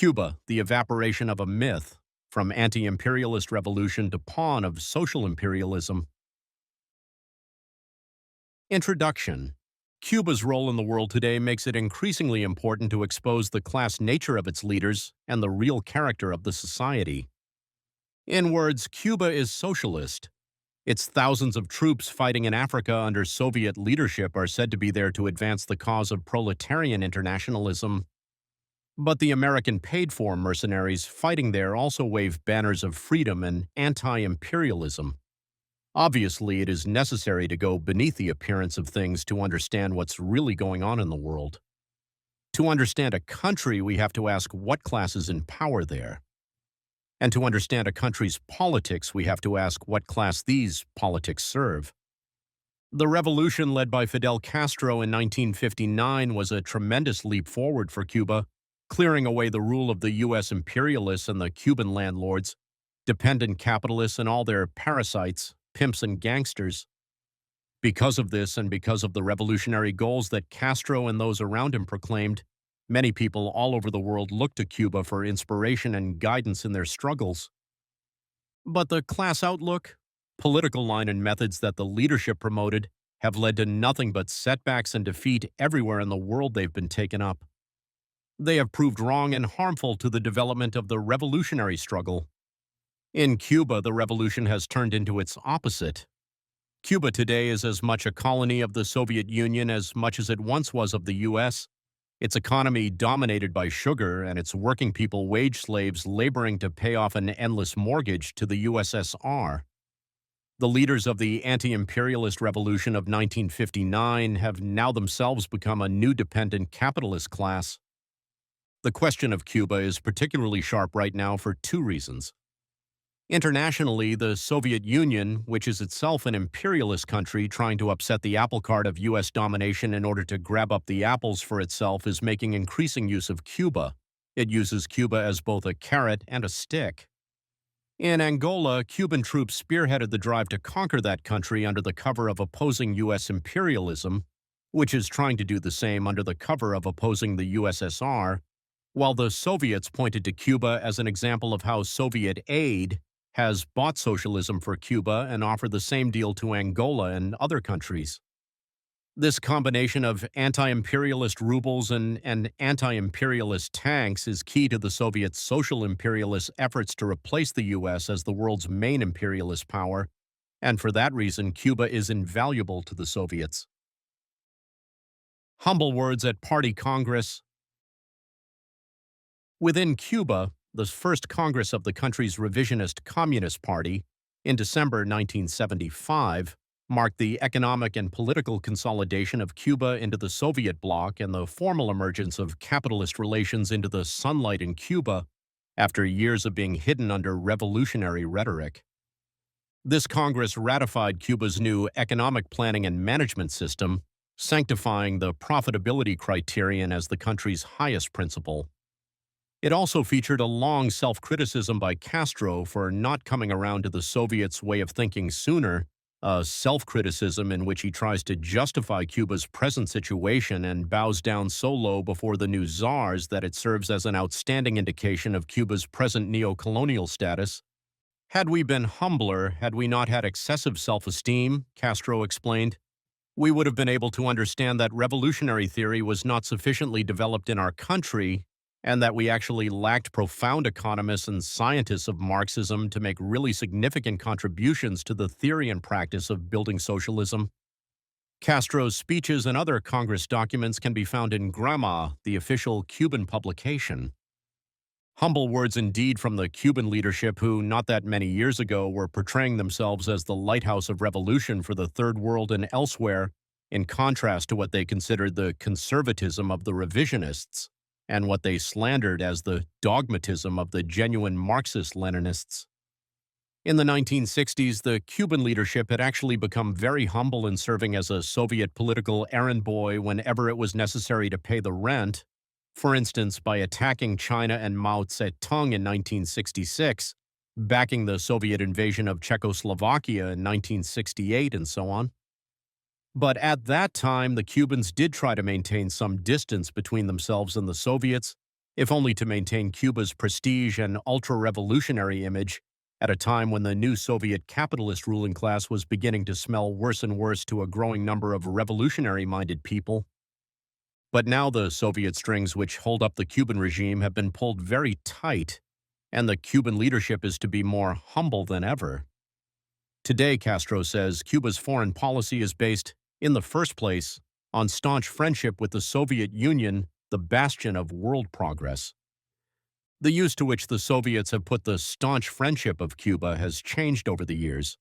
Cuba, the evaporation of a myth, from anti-imperialist revolution to pawn of social imperialism. Introduction. Cuba's role in the world today makes it increasingly important to expose the class nature of its leaders and the real character of the society. In words, Cuba is socialist. Its thousands of troops fighting in Africa under Soviet leadership are said to be there to advance the cause of proletarian internationalism. But the American paid-for mercenaries fighting there also wave banners of freedom and anti-imperialism. Obviously, it is necessary to go beneath the appearance of things to understand what's really going on in the world. To understand a country, we have to ask what class is in power there. And to understand a country's politics, we have to ask what class these politics serve. The revolution led by Fidel Castro in 1959 was a tremendous leap forward for Cuba, clearing away the rule of the U.S. imperialists and the Cuban landlords, dependent capitalists and all their parasites, pimps and gangsters. Because of this and because of the revolutionary goals that Castro and those around him proclaimed, many people all over the world look to Cuba for inspiration and guidance in their struggles. But the class outlook, political line and methods that the leadership promoted have led to nothing but setbacks and defeat everywhere in the world they've been taken up. They have proved wrong and harmful to the development of the revolutionary struggle. In Cuba, the revolution has turned into its opposite. Cuba today is as much a colony of the Soviet Union as much as it once was of the U.S., its economy dominated by sugar and its working people wage slaves laboring to pay off an endless mortgage to the USSR. The leaders of the anti-imperialist revolution of 1959 have now themselves become a new dependent capitalist class. The question of Cuba is particularly sharp right now for two reasons. Internationally, the Soviet Union, which is itself an imperialist country trying to upset the apple cart of U.S. domination in order to grab up the apples for itself, is making increasing use of Cuba. It uses Cuba as both a carrot and a stick. In Angola, Cuban troops spearheaded the drive to conquer that country under the cover of opposing U.S. imperialism, which is trying to do the same under the cover of opposing the USSR, while the Soviets pointed to Cuba as an example of how Soviet aid has bought socialism for Cuba and offered the same deal to Angola and other countries. This combination of anti-imperialist rubles and anti-imperialist tanks is key to the Soviet social imperialist efforts to replace the U.S. as the world's main imperialist power, and for that reason, Cuba is invaluable to the Soviets. Humble words at Party Congress. Within Cuba, the first Congress of the country's revisionist Communist Party, in December 1975, marked the economic and political consolidation of Cuba into the Soviet bloc and the formal emergence of capitalist relations into the sunlight in Cuba after years of being hidden under revolutionary rhetoric. This Congress ratified Cuba's new economic planning and management system, sanctifying the profitability criterion as the country's highest principle. It also featured a long self-criticism by Castro for not coming around to the Soviets' way of thinking sooner, a self-criticism in which he tries to justify Cuba's present situation and bows down so low before the new czars that it serves as an outstanding indication of Cuba's present neo-colonial status. Had we been humbler, had we not had excessive self-esteem, Castro explained, we would have been able to understand that revolutionary theory was not sufficiently developed in our country, and that we actually lacked profound economists and scientists of Marxism to make really significant contributions to the theory and practice of building socialism. Castro's speeches and other Congress documents can be found in Grama, the official Cuban publication. Humble words indeed from the Cuban leadership who, not that many years ago, were portraying themselves as the lighthouse of revolution for the Third World and elsewhere, in contrast to what they considered the conservatism of the revisionists, and what they slandered as the dogmatism of the genuine Marxist-Leninists. In the 1960s, the Cuban leadership had actually become very humble in serving as a Soviet political errand boy whenever it was necessary to pay the rent, for instance by attacking China and Mao Zedong in 1966, backing the Soviet invasion of Czechoslovakia in 1968, and so on. But at that time, the Cubans did try to maintain some distance between themselves and the Soviets, if only to maintain Cuba's prestige and ultra-revolutionary image at a time when the new Soviet capitalist ruling class was beginning to smell worse and worse to a growing number of revolutionary-minded people. But now the Soviet strings which hold up the Cuban regime have been pulled very tight, and the Cuban leadership is to be more humble than ever. Today, Castro says, Cuba's foreign policy is based, in the first place, on staunch friendship with the Soviet Union, the bastion of world progress. The use to which the Soviets have put the staunch friendship of Cuba has changed over the years.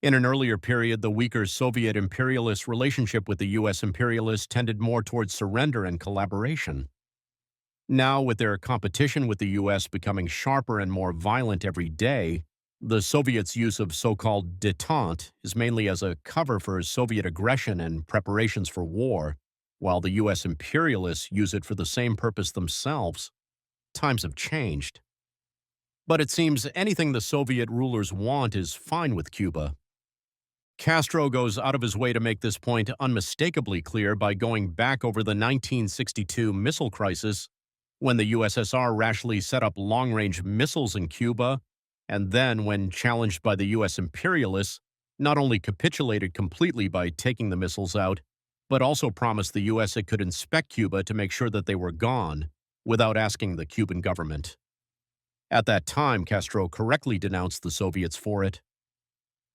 In an earlier period, the weaker Soviet imperialist relationship with the U.S. imperialists tended more towards surrender and collaboration. Now, with their competition with the U.S. becoming sharper and more violent every day, the Soviets' use of so-called détente is mainly as a cover for Soviet aggression and preparations for war, while the U.S. imperialists use it for the same purpose themselves. Times have changed. But it seems anything the Soviet rulers want is fine with Cuba. Castro goes out of his way to make this point unmistakably clear by going back over the 1962 missile crisis, when the USSR rashly set up long-range missiles in Cuba, and then, when challenged by the U.S. imperialists, not only capitulated completely by taking the missiles out, but also promised the U.S. it could inspect Cuba to make sure that they were gone, without asking the Cuban government. At that time, Castro correctly denounced the Soviets for it.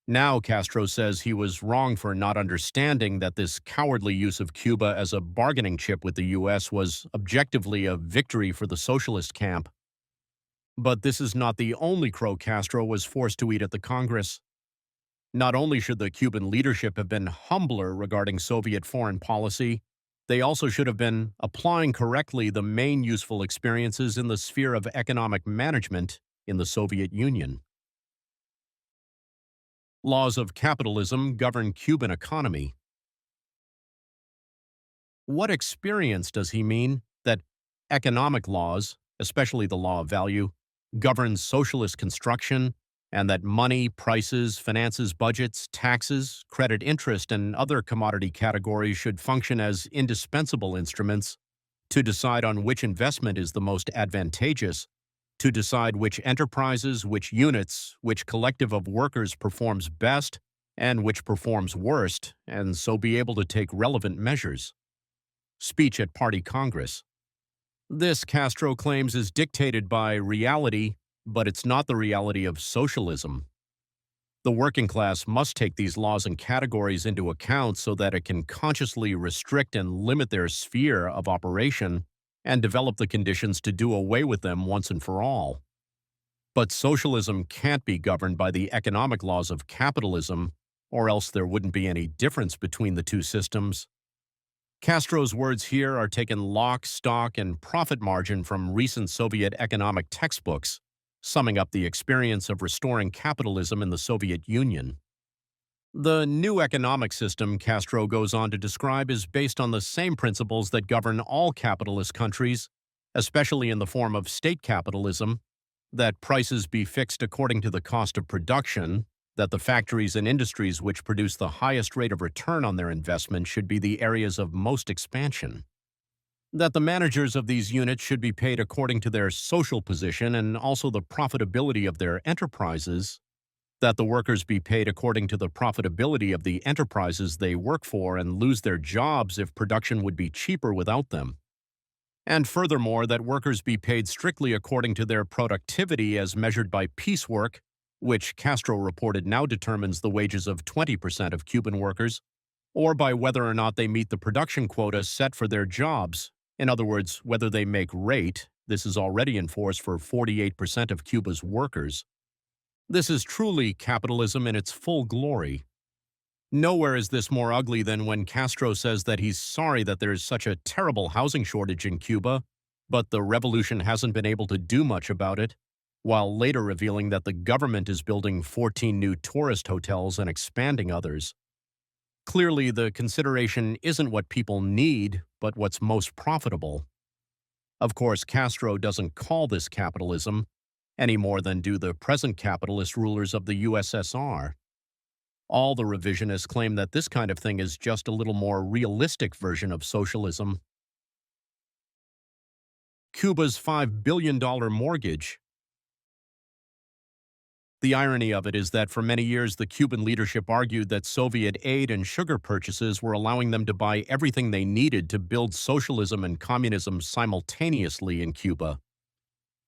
Now, Castro says he was wrong for not understanding that this cowardly use of Cuba as a bargaining chip with the U.S. was objectively a victory for the socialist camp. But this is not the only crow Castro was forced to eat at the Congress. Not only should the Cuban leadership have been humbler regarding Soviet foreign policy, they also should have been applying correctly the main useful experiences in the sphere of economic management in the Soviet Union. Laws of capitalism govern Cuban economy. What experience does he mean that economic laws, especially the law of value, govern socialist construction, and that money, prices, finances, budgets, taxes, credit interest, and other commodity categories should function as indispensable instruments to decide on which investment is the most advantageous, to decide which enterprises, which units, which collective of workers performs best and which performs worst, and so be able to take relevant measures. Speech at Party Congress. This, Castro claims, is dictated by reality, but it's not the reality of socialism. The working class must take these laws and categories into account so that it can consciously restrict and limit their sphere of operation and develop the conditions to do away with them once and for all. But socialism can't be governed by the economic laws of capitalism, or else there wouldn't be any difference between the two systems. Castro's words here are taken lock, stock, and profit margin from recent Soviet economic textbooks, summing up the experience of restoring capitalism in the Soviet Union. The new economic system, Castro goes on to describe, is based on the same principles that govern all capitalist countries, especially in the form of state capitalism, that prices be fixed according to the cost of production, that the factories and industries which produce the highest rate of return on their investment should be the areas of most expansion, that the managers of these units should be paid according to their social position and also the profitability of their enterprises, that the workers be paid according to the profitability of the enterprises they work for and lose their jobs if production would be cheaper without them. And furthermore, that workers be paid strictly according to their productivity as measured by piecework, which Castro reported now determines the wages of 20% of Cuban workers, or by whether or not they meet the production quota set for their jobs. In other words, whether they make rate. This is already in force for 48% of Cuba's workers. This is truly capitalism in its full glory. Nowhere is this more ugly than when Castro says that he's sorry that there's such a terrible housing shortage in Cuba, but the revolution hasn't been able to do much about it, while later revealing that the government is building 14 new tourist hotels and expanding others. Clearly, the consideration isn't what people need, but what's most profitable. Of course, Castro doesn't call this capitalism, any more than do the present capitalist rulers of the USSR. All the revisionists claim that this kind of thing is just a little more realistic version of socialism. Cuba's $5 billion mortgage. The irony of it is that for many years the Cuban leadership argued that Soviet aid and sugar purchases were allowing them to buy everything they needed to build socialism and communism simultaneously in Cuba.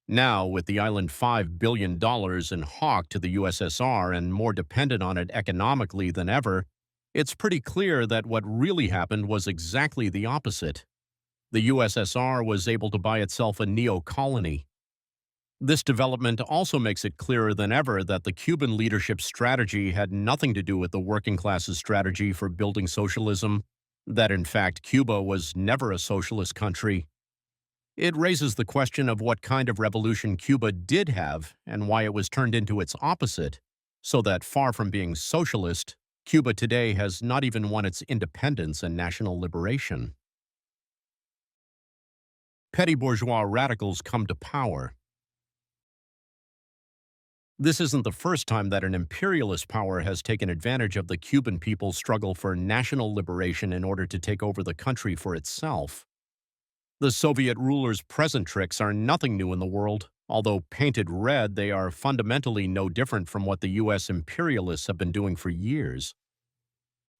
Now, with the island $5 billion in hawk to the USSR and more dependent on it economically than ever, it's pretty clear that what really happened was exactly the opposite. The USSR was able to buy itself a neo-colony. This development also makes it clearer than ever that the Cuban leadership's strategy had nothing to do with the working class's strategy for building socialism, that in fact Cuba was never a socialist country. It raises the question of what kind of revolution Cuba did have and why it was turned into its opposite, so that far from being socialist, Cuba today has not even won its independence and national liberation. Petty bourgeois radicals come to power. This isn't the first time that an imperialist power has taken advantage of the Cuban people's struggle for national liberation in order to take over the country for itself. The Soviet rulers' present tricks are nothing new in the world. Although painted red, they are fundamentally no different from what the U.S. imperialists have been doing for years.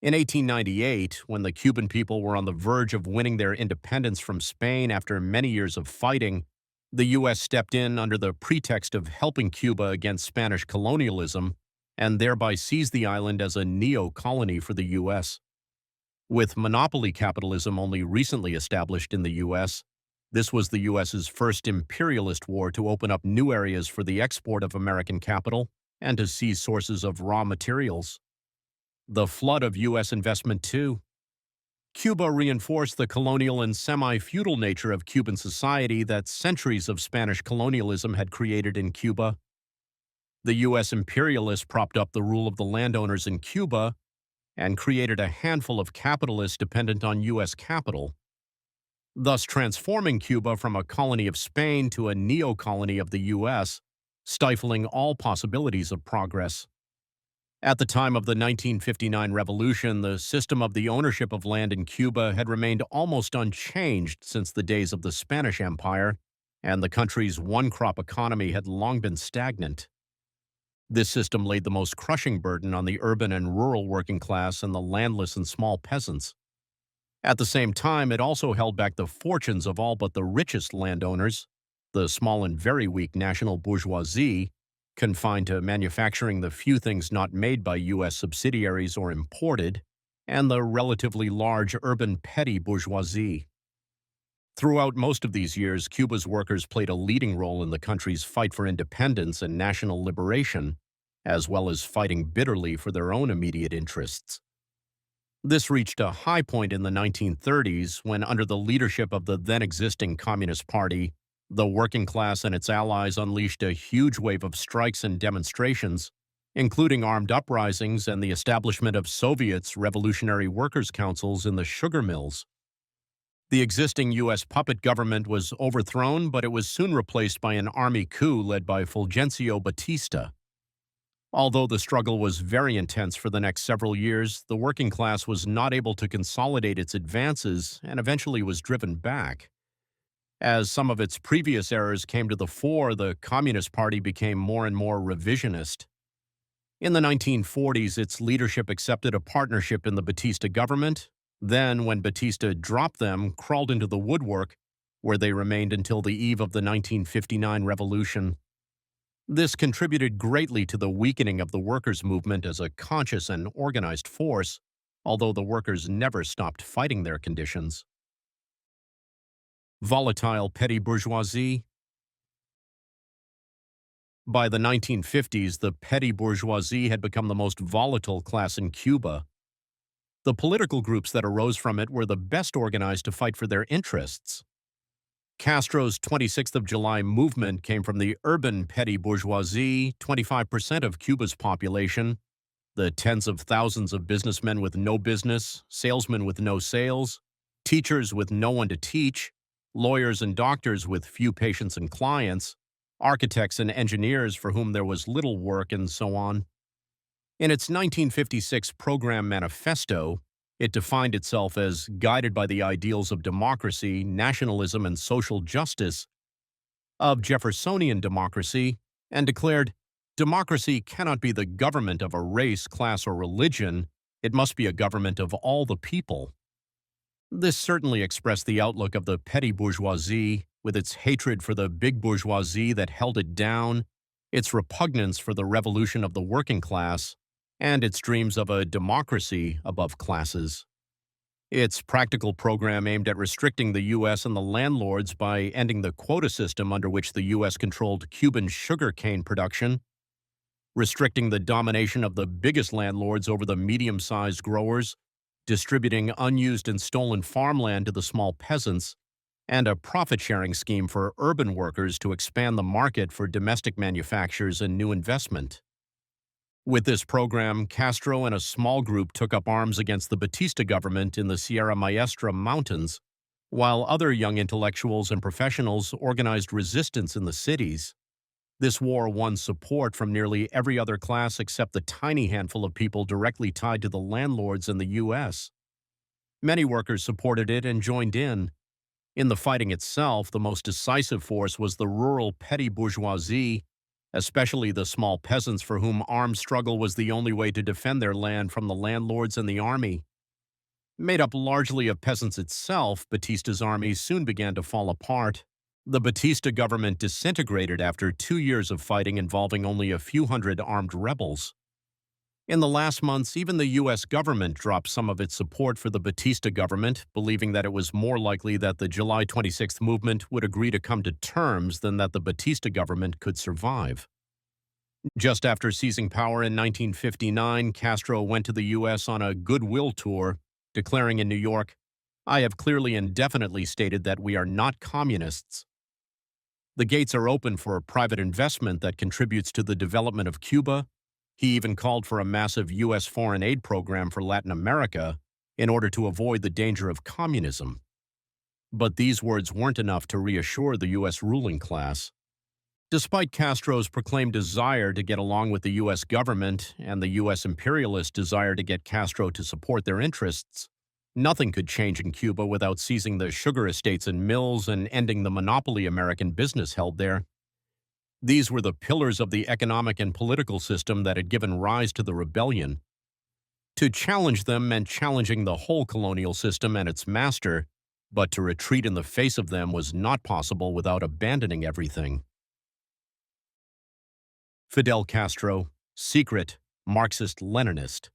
In 1898, when the Cuban people were on the verge of winning their independence from Spain after many years of fighting, the U.S. stepped in under the pretext of helping Cuba against Spanish colonialism and thereby seized the island as a neo-colony for the U.S. With monopoly capitalism only recently established in the U.S., this was the U.S.'s first imperialist war to open up new areas for the export of American capital and to seize sources of raw materials. The flood of U.S. investment, too. Cuba reinforced the colonial and semi-feudal nature of Cuban society that centuries of Spanish colonialism had created in Cuba. The U.S. imperialists propped up the rule of the landowners in Cuba and created a handful of capitalists dependent on U.S. capital, thus transforming Cuba from a colony of Spain to a neo-colony of the U.S., stifling all possibilities of progress. At the time of the 1959 revolution, the system of the ownership of land in Cuba had remained almost unchanged since the days of the Spanish Empire, and the country's one-crop economy had long been stagnant. This system laid the most crushing burden on the urban and rural working class and the landless and small peasants. At the same time, it also held back the fortunes of all but the richest landowners, the small and very weak national bourgeoisie, confined to manufacturing the few things not made by U.S. subsidiaries or imported, and the relatively large urban petty bourgeoisie. Throughout most of these years, Cuba's workers played a leading role in the country's fight for independence and national liberation, as well as fighting bitterly for their own immediate interests. This reached a high point in the 1930s when, under the leadership of the then-existing Communist Party, the working class and its allies unleashed a huge wave of strikes and demonstrations, including armed uprisings and the establishment of Soviets' revolutionary workers' councils in the sugar mills. The existing U.S. puppet government was overthrown, but it was soon replaced by an army coup led by Fulgencio Batista. Although the struggle was very intense for the next several years, the working class was not able to consolidate its advances and eventually was driven back. As some of its previous errors came to the fore, the Communist Party became more and more revisionist. In the 1940s, its leadership accepted a partnership in the Batista government, then, when Batista dropped them, crawled into the woodwork, where they remained until the eve of the 1959 revolution. This contributed greatly to the weakening of the workers' movement as a conscious and organized force, although the workers never stopped fighting their conditions. Volatile petty bourgeoisie. By the 1950s, the petty bourgeoisie had become the most volatile class in Cuba. The political groups that arose from it were the best organized to fight for their interests. Castro's 26th of July movement came from the urban petty bourgeoisie, 25% of Cuba's population, the tens of thousands of businessmen with no business, salesmen with no sales, teachers with no one to teach, lawyers and doctors with few patients and clients, architects and engineers for whom there was little work, and so on. In its 1956 program manifesto, it defined itself as guided by the ideals of democracy, nationalism, and social justice, of Jeffersonian democracy and declared, "Democracy cannot be the government of a race, class, or religion. It must be a government of all the people." This certainly expressed the outlook of the petty bourgeoisie, with its hatred for the big bourgeoisie that held it down, its repugnance for the revolution of the working class, and its dreams of a democracy above classes. Its practical program aimed at restricting the U.S. and the landlords by ending the quota system under which the U.S. controlled Cuban sugar cane production, restricting the domination of the biggest landlords over the medium-sized growers, distributing unused and stolen farmland to the small peasants, and a profit-sharing scheme for urban workers to expand the market for domestic manufactures and new investment. With this program, Castro and a small group took up arms against the Batista government in the Sierra Maestra Mountains, while other young intellectuals and professionals organized resistance in the cities. This war won support from nearly every other class except the tiny handful of people directly tied to the landlords in the U.S. Many workers supported it and joined in. In the fighting itself, the most decisive force was the rural petty bourgeoisie, especially the small peasants for whom armed struggle was the only way to defend their land from the landlords and the army. Made up largely of peasants itself, Batista's army soon began to fall apart. The Batista government disintegrated after 2 years of fighting involving only a few hundred armed rebels. In the last months, even the U.S. government dropped some of its support for the Batista government, believing that it was more likely that the July 26th movement would agree to come to terms than that the Batista government could survive. Just after seizing power in 1959, Castro went to the U.S. on a goodwill tour, declaring in New York, "I have clearly and definitely stated that we are not communists. The gates are open for private investment that contributes to the development of Cuba." He even called for a massive U.S. foreign aid program for Latin America in order to avoid the danger of communism. But these words weren't enough to reassure the U.S. ruling class. Despite Castro's proclaimed desire to get along with the U.S. government and the U.S. imperialist desire to get Castro to support their interests, nothing could change in Cuba without seizing the sugar estates and mills and ending the monopoly American business held there. These were the pillars of the economic and political system that had given rise to the rebellion. To challenge them meant challenging the whole colonial system and its master, but to retreat in the face of them was not possible without abandoning everything. Fidel Castro, secret Marxist-Leninist.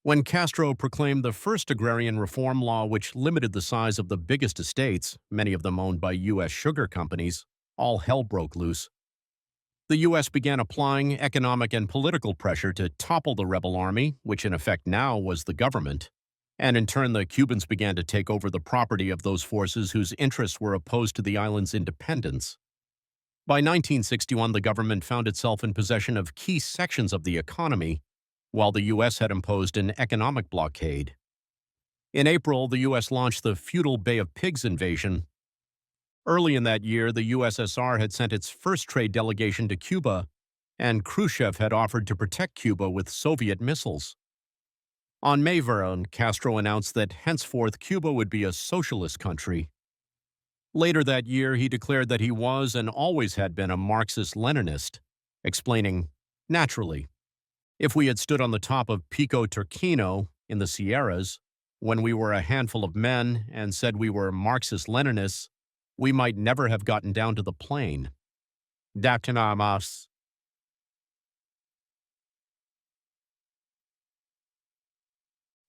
When Castro proclaimed the first agrarian reform law which limited the size of the biggest estates, many of them owned by U.S. sugar companies, all hell broke loose. The U.S. began applying economic and political pressure to topple the rebel army, which in effect now was the government, and in turn the Cubans began to take over the property of those forces whose interests were opposed to the island's independence. By 1961, the government found itself in possession of key sections of the economy, while the U.S. had imposed an economic blockade. In April, the U.S. launched the feudal Bay of Pigs invasion. Early in that year, the USSR had sent its first trade delegation to Cuba, and Khrushchev had offered to protect Cuba with Soviet missiles. On May 1, Castro announced that henceforth Cuba would be a socialist country. Later that year, he declared that he was and always had been a Marxist-Leninist, explaining, "Naturally, if we had stood on the top of Pico Turquino in the Sierras, when we were a handful of men and said we were Marxist-Leninists, we might never have gotten down to the plain." Daptinamas.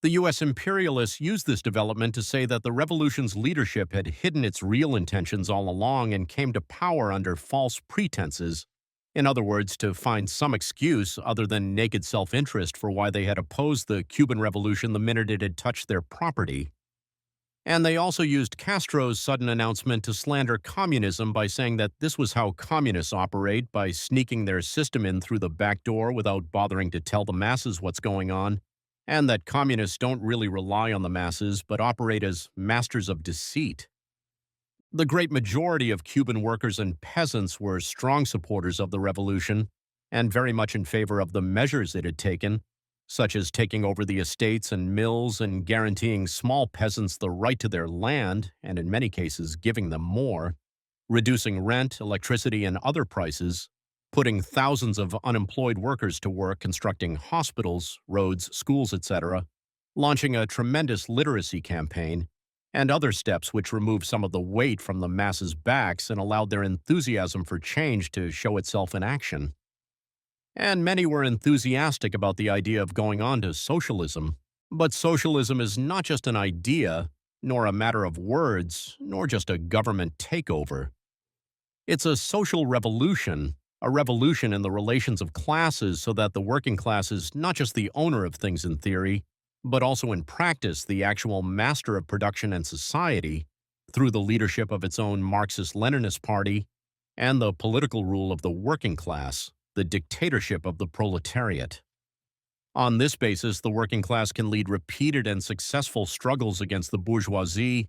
The U.S. imperialists used this development to say that the revolution's leadership had hidden its real intentions all along and came to power under false pretenses. In other words, to find some excuse other than naked self-interest for why they had opposed the Cuban Revolution the minute it had touched their property. And they also used Castro's sudden announcement to slander communism by saying that this was how communists operate, by sneaking their system in through the back door without bothering to tell the masses what's going on, and that communists don't really rely on the masses but operate as masters of deceit. The great majority of Cuban workers and peasants were strong supporters of the revolution and very much in favor of the measures it had taken, such as taking over the estates and mills and guaranteeing small peasants the right to their land, and in many cases giving them more. reducing rent, electricity, and other prices, putting thousands of unemployed workers to work constructing hospitals, roads, schools, etc., launching a tremendous literacy campaign, and other steps which removed some of the weight from the masses' backs and allowed their enthusiasm for change to show itself in action. And many were enthusiastic about the idea of going on to socialism. But socialism is not just an idea, nor a matter of words, nor just a government takeover. It's a social revolution, a revolution in the relations of classes so that the working class is not just the owner of things in theory, but also in practice the actual master of production and society through the leadership of its own Marxist-Leninist Party and the political rule of the working class, the dictatorship of the proletariat. On this basis, the working class can lead repeated and successful struggles against the bourgeoisie,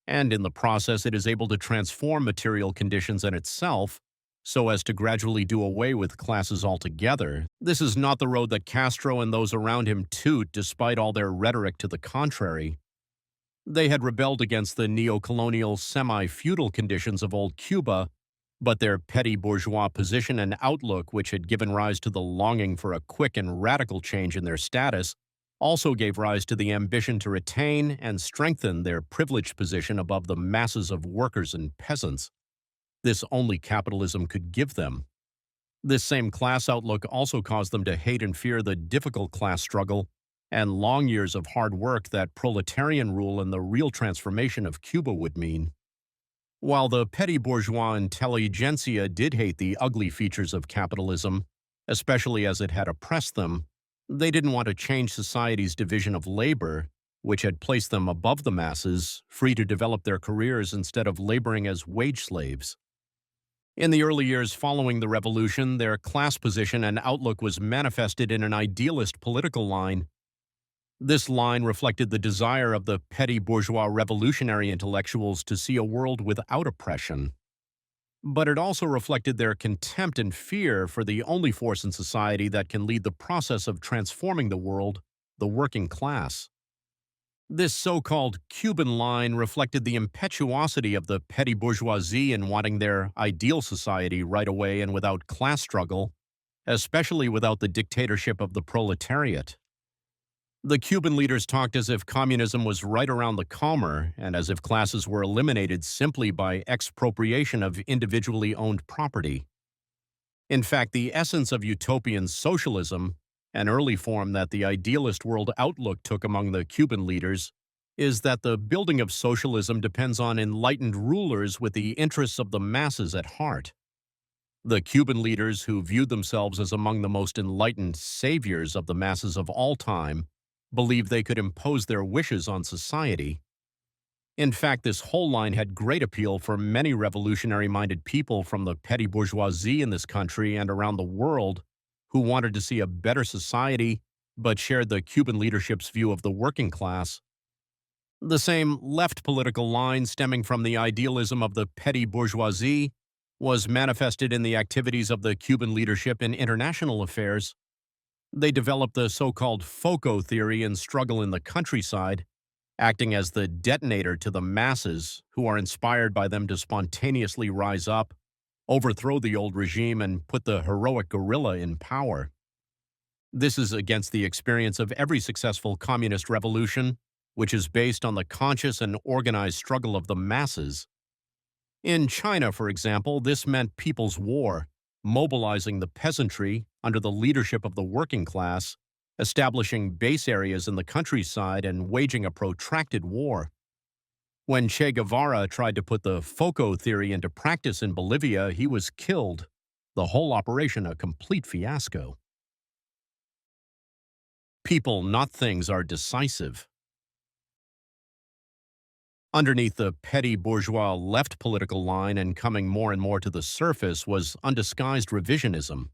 and in the process it is able to transform material conditions and itself so as to gradually do away with classes altogether. This is not the road that Castro and those around him toot, despite all their rhetoric to the contrary. They had rebelled against the neo-colonial, semi-feudal conditions of old Cuba, but their petty bourgeois position and outlook, which had given rise to the longing for a quick and radical change in their status, also gave rise to the ambition to retain and strengthen their privileged position above the masses of workers and peasants. This only capitalism could give them. This same class outlook also caused them to hate and fear the difficult class struggle and long years of hard work that proletarian rule and the real transformation of Cuba would mean. While the petty bourgeois intelligentsia did hate the ugly features of capitalism, especially as it had oppressed them, they didn't want to change society's division of labor, which had placed them above the masses, free to develop their careers instead of laboring as wage slaves. In the early years following the revolution, their class position and outlook was manifested in an idealist political line. This line reflected the desire of the petty bourgeois revolutionary intellectuals to see a world without oppression. But it also reflected their contempt and fear for the only force in society that can lead the process of transforming the world, the working class. This so-called Cuban line reflected the impetuosity of the petty bourgeoisie in wanting their ideal society right away and without class struggle, especially without the dictatorship of the proletariat. The Cuban leaders talked as if communism was right around the corner and as if classes were eliminated simply by expropriation of individually owned property. In fact, the essence of utopian socialism, an early form that the idealist world outlook took among the Cuban leaders, is that the building of socialism depends on enlightened rulers with the interests of the masses at heart. The Cuban leaders, who viewed themselves as among the most enlightened saviors of the masses of all time, believed they could impose their wishes on society. In fact, this whole line had great appeal for many revolutionary-minded people from the petty bourgeoisie in this country and around the world who wanted to see a better society but shared the Cuban leadership's view of the working class. The same left political line stemming from the idealism of the petty bourgeoisie was manifested in the activities of the Cuban leadership in international affairs. They developed the so-called FOCO theory and struggle in the countryside, acting as the detonator to the masses who are inspired by them to spontaneously rise up, overthrow the old regime, and put the heroic guerrilla in power. This is against the experience of every successful communist revolution, which is based on the conscious and organized struggle of the masses. In China, for example, this meant people's war, mobilizing the peasantry under the leadership of the working class, establishing base areas in the countryside, and waging a protracted war. When Che Guevara tried to put the FOCO theory into practice in Bolivia, he was killed, the whole operation a complete fiasco. People, not things, are decisive. Underneath the petty bourgeois left political line and coming more and more to the surface was undisguised revisionism.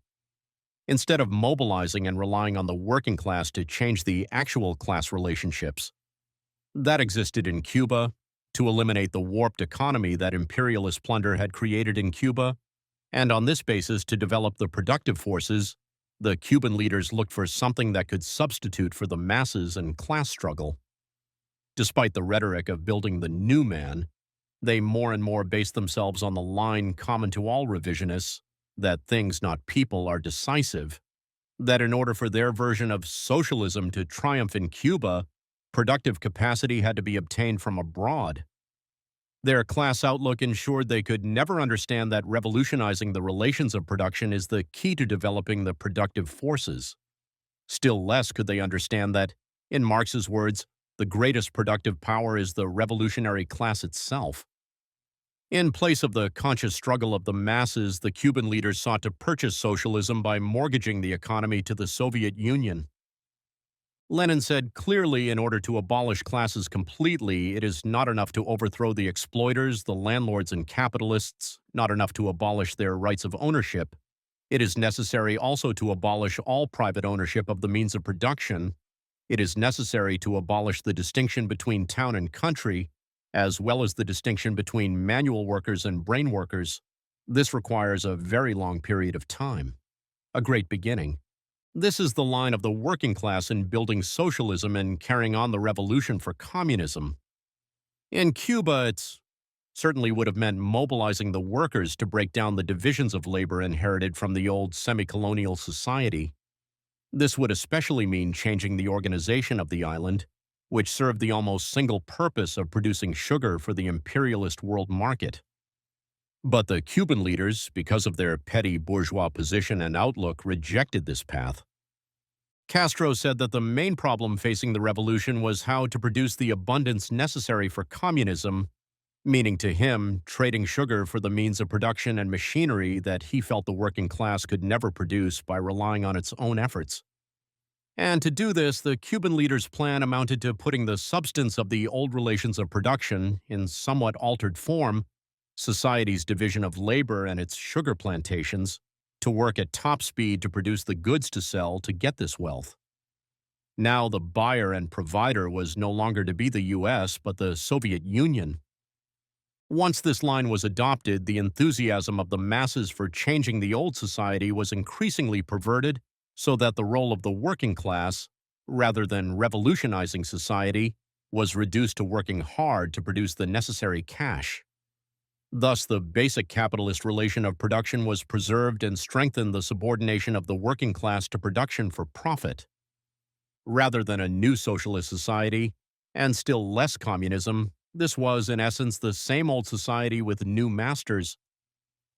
Instead of mobilizing and relying on the working class to change the actual class relationships, that existed in Cuba, to eliminate the warped economy that imperialist plunder had created in Cuba, and on this basis to develop the productive forces, the Cuban leaders looked for something that could substitute for the masses and class struggle. Despite the rhetoric of building the new man, They more and more based themselves on the line common to all revisionists, that things, not people, are decisive, that in order for their version of socialism to triumph in Cuba, productive capacity had to be obtained from abroad. Their class outlook ensured they could never understand that revolutionizing the relations of production is the key to developing the productive forces. Still less could they understand that, in Marx's words, the greatest productive power is the revolutionary class itself. In place of the conscious struggle of the masses, the Cuban leaders sought to purchase socialism by mortgaging the economy to the Soviet Union. Lenin said clearly, in order to abolish classes completely, it is not enough to overthrow the exploiters, the landlords and capitalists, not enough to abolish their rights of ownership. It is necessary also to abolish all private ownership of the means of production. It is necessary to abolish the distinction between town and country, as well as the distinction between manual workers and brain workers. This requires a very long period of time. A great beginning. This is the line of the working class in building socialism and carrying on the revolution for communism. In Cuba, it certainly would have meant mobilizing the workers to break down the divisions of labor inherited from the old semi-colonial society. This would especially mean changing the organization of the island, which served the almost single purpose of producing sugar for the imperialist world market. But the Cuban leaders, because of their petty bourgeois position and outlook, rejected this path. Castro said that the main problem facing the revolution was how to produce the abundance necessary for communism, meaning to him, trading sugar for the means of production and machinery that he felt the working class could never produce by relying on its own efforts. And to do this, the Cuban leaders' plan amounted to putting the substance of the old relations of production, in somewhat altered form, society's division of labor and its sugar plantations, to work at top speed to produce the goods to sell to get this wealth. Now the buyer and provider was no longer to be the U.S., but the Soviet Union. Once this line was adopted, the enthusiasm of the masses for changing the old society was increasingly perverted, so that the role of the working class, rather than revolutionizing society, was reduced to working hard to produce the necessary cash. Thus, the basic capitalist relation of production was preserved and strengthened the subordination of the working class to production for profit. Rather than a new socialist society, and still less communism, this was, in essence, the same old society with new masters.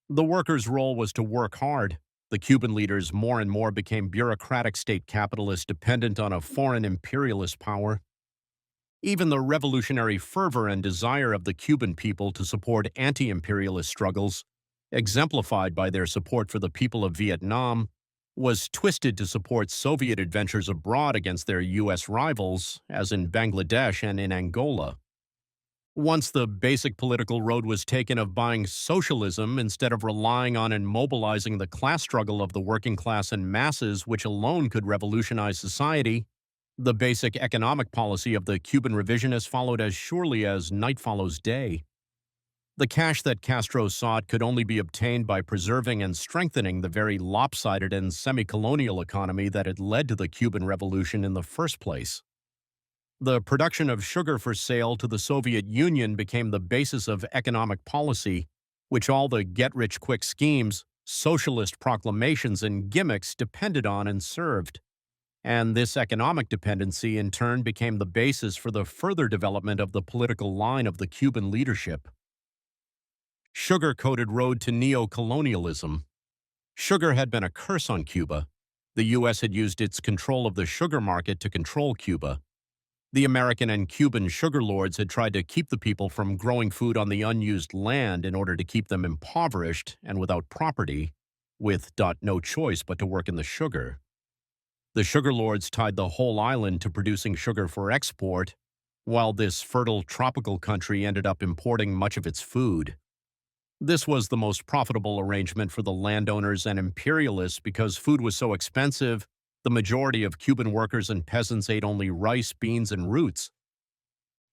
The workers' role was to work hard. The Cuban leaders more and more became bureaucratic state capitalists dependent on a foreign imperialist power. Even the revolutionary fervor and desire of the Cuban people to support anti-imperialist struggles, exemplified by their support for the people of Vietnam, was twisted to support Soviet adventures abroad against their U.S. rivals, as in Bangladesh and in Angola. Once the basic political road was taken of buying socialism instead of relying on and mobilizing the class struggle of the working class and masses, which alone could revolutionize society, the basic economic policy of the Cuban revisionists followed as surely as night follows day. The cash that Castro sought could only be obtained by preserving and strengthening the very lopsided and semi-colonial economy that had led to the Cuban Revolution in the first place. The production of sugar for sale to the Soviet Union became the basis of economic policy, which all the get-rich-quick schemes, socialist proclamations, and gimmicks depended on and served. And this economic dependency, in turn, became the basis for the further development of the political line of the Cuban leadership. Sugar-coated road to neo-colonialism. Sugar had been a curse on Cuba. The U.S. had used its control of the sugar market to control Cuba. The American and Cuban sugar lords had tried to keep the people from growing food on the unused land in order to keep them impoverished and without property, with no choice but to work in the sugar. The sugar lords tied the whole island to producing sugar for export, while this fertile tropical country ended up importing much of its food. This was the most profitable arrangement for the landowners and imperialists because food was so expensive. The majority of Cuban workers and peasants ate only rice, beans, and roots.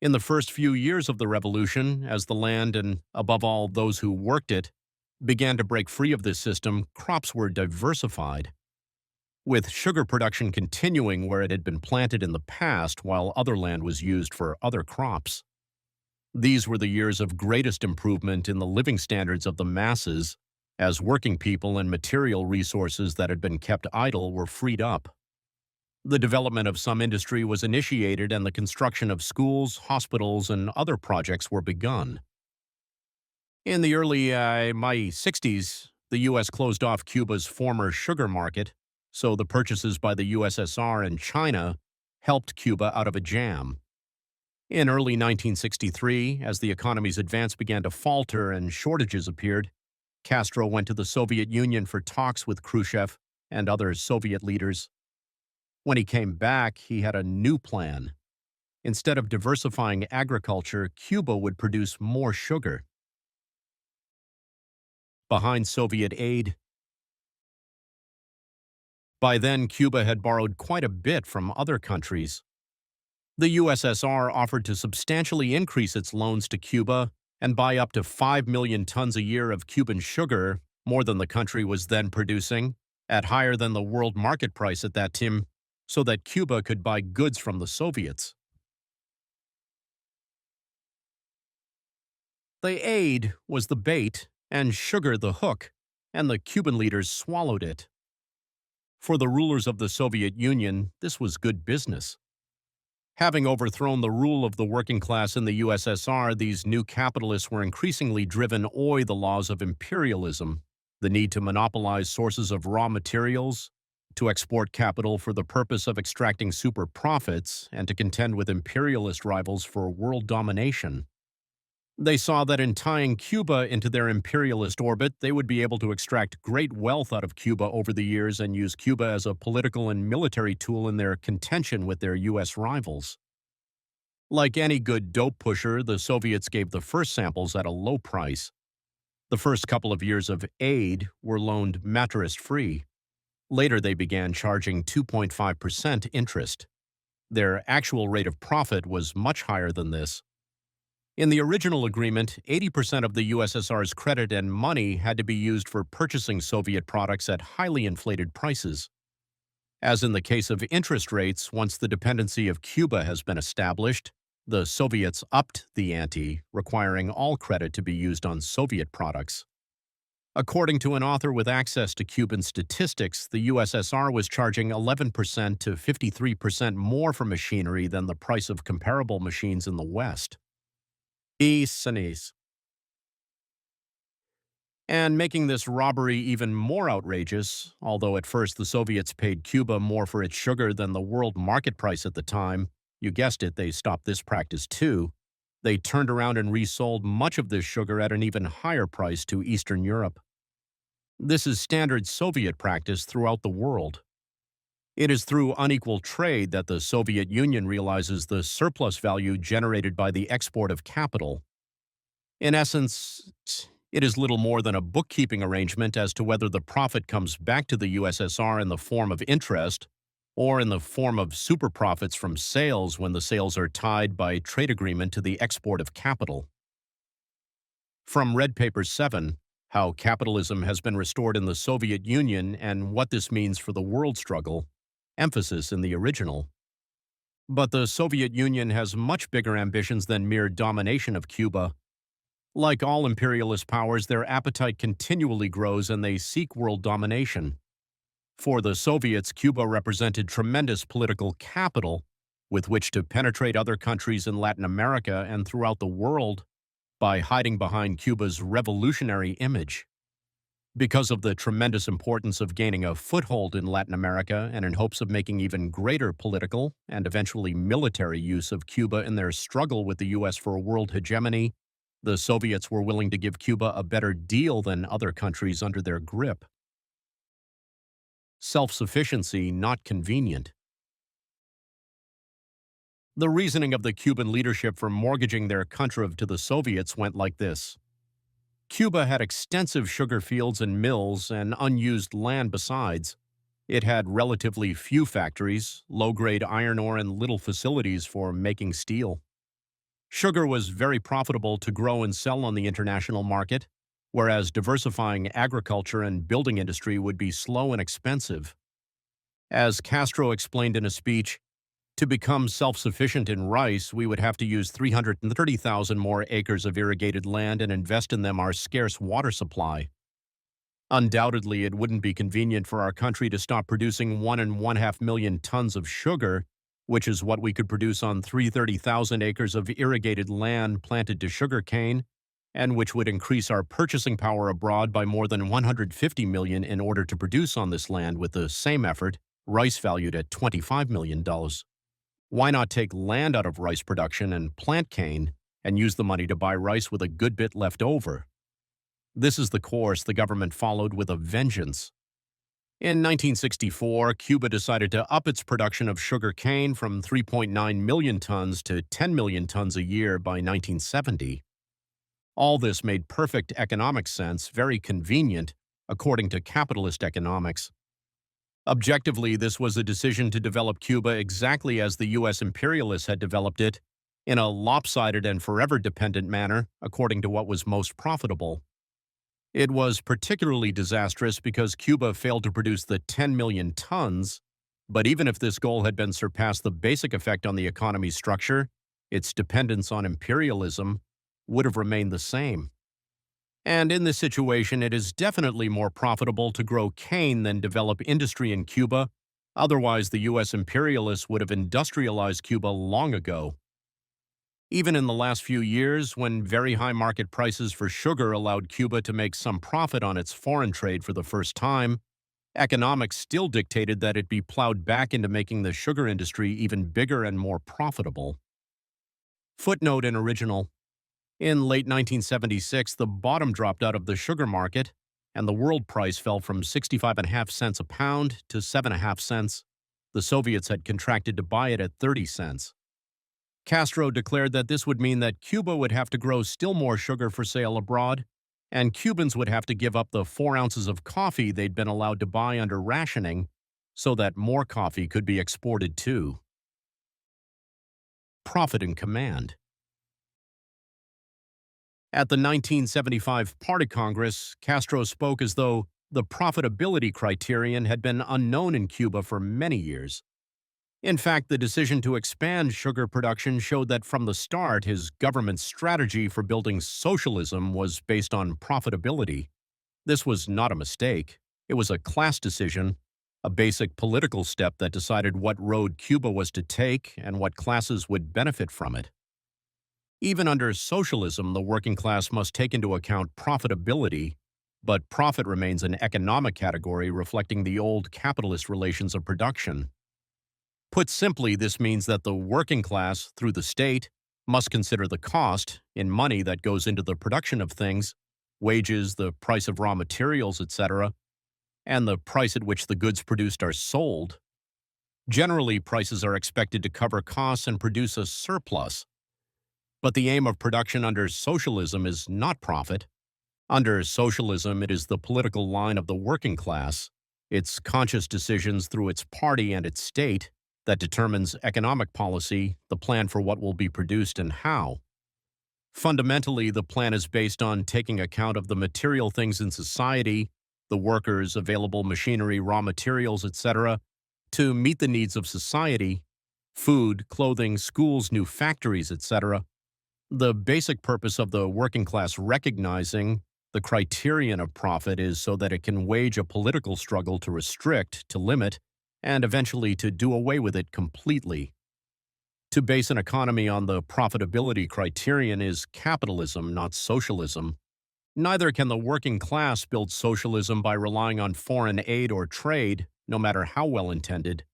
In the first few years of the revolution, as the land and, above all, those who worked it, began to break free of this system, crops were diversified. With sugar production continuing where it had been planted in the past while other land was used for other crops. These were the years of greatest improvement in the living standards of the masses, as working people and material resources that had been kept idle were freed up. The development of some industry was initiated and the construction of schools, hospitals, and other projects were begun. In the early my 60s, the U.S. closed off Cuba's former sugar market, so the purchases by the USSR and China helped Cuba out of a jam. In early 1963, as the economy's advance began to falter and shortages appeared, Castro went to the Soviet Union for talks with Khrushchev and other Soviet leaders. When he came back, he had a new plan. Instead of diversifying agriculture, Cuba would produce more sugar. Behind Soviet aid. By then, Cuba had borrowed quite a bit from other countries. The USSR offered to substantially increase its loans to Cuba and buy up to 5 million tons a year of Cuban sugar, more than the country was then producing, at higher than the world market price at that time, so that Cuba could buy goods from the Soviets. The aid was the bait and sugar the hook, and the Cuban leaders swallowed it. For the rulers of the Soviet Union, this was good business. Having overthrown the rule of the working class in the USSR, these new capitalists were increasingly driven by the laws of imperialism, the need to monopolize sources of raw materials, to export capital for the purpose of extracting super profits, and to contend with imperialist rivals for world domination. They saw that in tying Cuba into their imperialist orbit, they would be able to extract great wealth out of Cuba over the years and use Cuba as a political and military tool in their contention with their U.S. rivals. Like any good dope pusher, the Soviets gave the first samples at a low price. The first couple of years of aid were loaned interest-free. Later, they began charging 2.5% interest. Their actual rate of profit was much higher than this. In the original agreement, 80% of the USSR's credit and money had to be used for purchasing Soviet products at highly inflated prices. As in the case of interest rates, once the dependency of Cuba has been established, the Soviets upped the ante, requiring all credit to be used on Soviet products. According to an author with access to Cuban statistics, the USSR was charging 11% to 53% more for machinery than the price of comparable machines in the West. And making this robbery even more outrageous, although at first the Soviets paid Cuba more for its sugar than the world market price at the time, you guessed it, they stopped this practice too. They turned around and resold much of this sugar at an even higher price to Eastern Europe. This is standard Soviet practice throughout the world. It is through unequal trade that the Soviet Union realizes the surplus value generated by the export of capital. In essence, it is little more than a bookkeeping arrangement as to whether the profit comes back to the USSR in the form of interest or in the form of super profits from sales when the sales are tied by trade agreement to the export of capital. From Red Paper 7, How Capitalism Has Been Restored in the Soviet Union and What This Means for the World Struggle, emphasis in the original. But the Soviet Union has much bigger ambitions than mere domination of Cuba. Like all imperialist powers, their appetite continually grows and they seek world domination. For the Soviets, Cuba represented tremendous political capital with which to penetrate other countries in Latin America and throughout the world by hiding behind Cuba's revolutionary image. Because of the tremendous importance of gaining a foothold in Latin America and in hopes of making even greater political and eventually military use of Cuba in their struggle with the U.S. for world hegemony, the Soviets were willing to give Cuba a better deal than other countries under their grip. Self-sufficiency not convenient. The reasoning of the Cuban leadership for mortgaging their country to the Soviets went like this. Cuba had extensive sugar fields and mills and unused land besides. It had relatively few factories, low-grade iron ore, and little facilities for making steel. Sugar was very profitable to grow and sell on the international market, whereas diversifying agriculture and building industry would be slow and expensive. As Castro explained in a speech, To become self-sufficient in rice, we would have to use 330,000 more acres of irrigated land and invest in them our scarce water supply. Undoubtedly, it wouldn't be convenient for our country to stop producing 1.5 million tons of sugar, which is what we could produce on 330,000 acres of irrigated land planted to sugar cane, and which would increase our purchasing power abroad by more than 150 million in order to produce on this land with the same effort, rice valued at $25 million. Why not take land out of rice production and plant cane and use the money to buy rice with a good bit left over? This is the course the government followed with a vengeance. In 1964, Cuba decided to up its production of sugar cane from 3.9 million tons to 10 million tons a year by 1970. All this made perfect economic sense, very convenient, according to capitalist economics. Objectively, this was a decision to develop Cuba exactly as the U.S. imperialists had developed it, in a lopsided and forever dependent manner, according to what was most profitable. It was particularly disastrous because Cuba failed to produce the 10 million tons, but even if this goal had been surpassed, the basic effect on the economy's structure, its dependence on imperialism, would have remained the same. And in this situation, it is definitely more profitable to grow cane than develop industry in Cuba. Otherwise, the U.S. imperialists would have industrialized Cuba long ago. Even in the last few years, when very high market prices for sugar allowed Cuba to make some profit on its foreign trade for the first time, economics still dictated that it be plowed back into making the sugar industry even bigger and more profitable. Footnote in original. In late 1976, the bottom dropped out of the sugar market, and the world price fell from 65.5 cents a pound to 7.5 cents. The Soviets had contracted to buy it at 30 cents. Castro declared that this would mean that Cuba would have to grow still more sugar for sale abroad, and Cubans would have to give up the 4 ounces of coffee they'd been allowed to buy under rationing so that more coffee could be exported too. Profit and command. At the 1975 Party Congress, Castro spoke as though the profitability criterion had been unknown in Cuba for many years. In fact, the decision to expand sugar production showed that from the start his government's strategy for building socialism was based on profitability. This was not a mistake. It was a class decision, a basic political step that decided what road Cuba was to take and what classes would benefit from it. Even under socialism, the working class must take into account profitability, but profit remains an economic category reflecting the old capitalist relations of production. Put simply, this means that the working class, through the state, must consider the cost, in money, that goes into the production of things, wages, the price of raw materials, etc., and the price at which the goods produced are sold. Generally, prices are expected to cover costs and produce a surplus. But the aim of production under socialism is not profit. Under socialism, it is the political line of the working class, its conscious decisions through its party and its state, that determines economic policy, the plan for what will be produced and how. Fundamentally, the plan is based on taking account of the material things in society, the workers, available machinery, raw materials, etc., to meet the needs of society, food, clothing, schools, new factories, etc. The basic purpose of the working class recognizing the criterion of profit is so that it can wage a political struggle to restrict, to limit, and eventually to do away with it completely. To base an economy on the profitability criterion is capitalism, not socialism. Neither can the working class build socialism by relying on foreign aid or trade, no matter how well intended.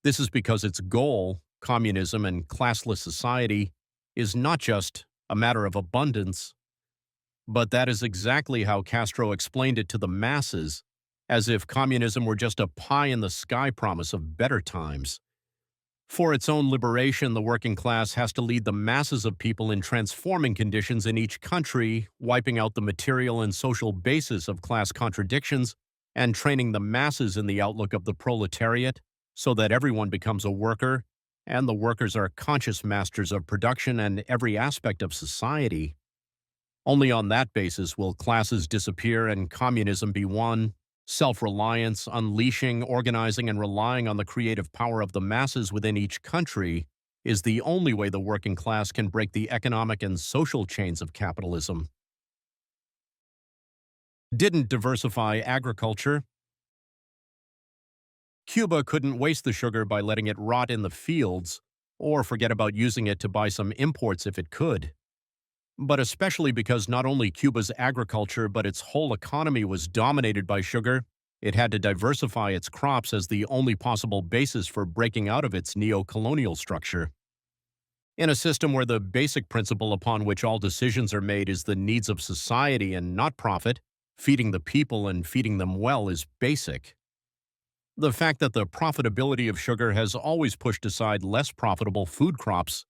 This is because its goal, communism and classless society, is not just a matter of abundance, but that is exactly how Castro explained it to the masses, as if communism were just a pie-in-the-sky promise of better times. For its own liberation, the working class has to lead the masses of people in transforming conditions in each country, wiping out the material and social basis of class contradictions, and training the masses in the outlook of the proletariat so that everyone becomes a worker, and the workers are conscious masters of production and every aspect of society. Only on that basis will classes disappear and communism be won, Self-reliance, unleashing, organizing, and relying on the creative power of the masses within each country is the only way the working class can break the economic and social chains of capitalism. Didn't diversify agriculture. Cuba couldn't waste the sugar by letting it rot in the fields, or forget about using it to buy some imports if it could. But especially because not only Cuba's agriculture but its whole economy was dominated by sugar, it had to diversify its crops as the only possible basis for breaking out of its neo-colonial structure. In a system where the basic principle upon which all decisions are made is the needs of society and not profit, feeding the people and feeding them well is basic. The fact that the profitability of sugar has always pushed aside less profitable food crops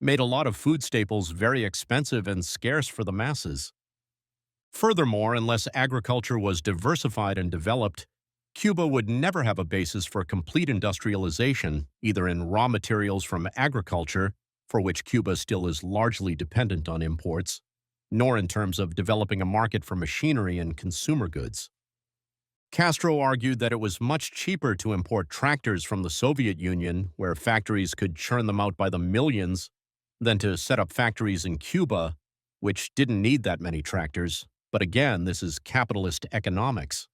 made a lot of food staples very expensive and scarce for the masses. Furthermore, unless agriculture was diversified and developed, Cuba would never have a basis for complete industrialization, either in raw materials from agriculture, for which Cuba still is largely dependent on imports, nor in terms of developing a market for machinery and consumer goods. Castro argued that it was much cheaper to import tractors from the Soviet Union, where factories could churn them out by the millions, than to set up factories in Cuba, which didn't need that many tractors. But again, this is capitalist economics.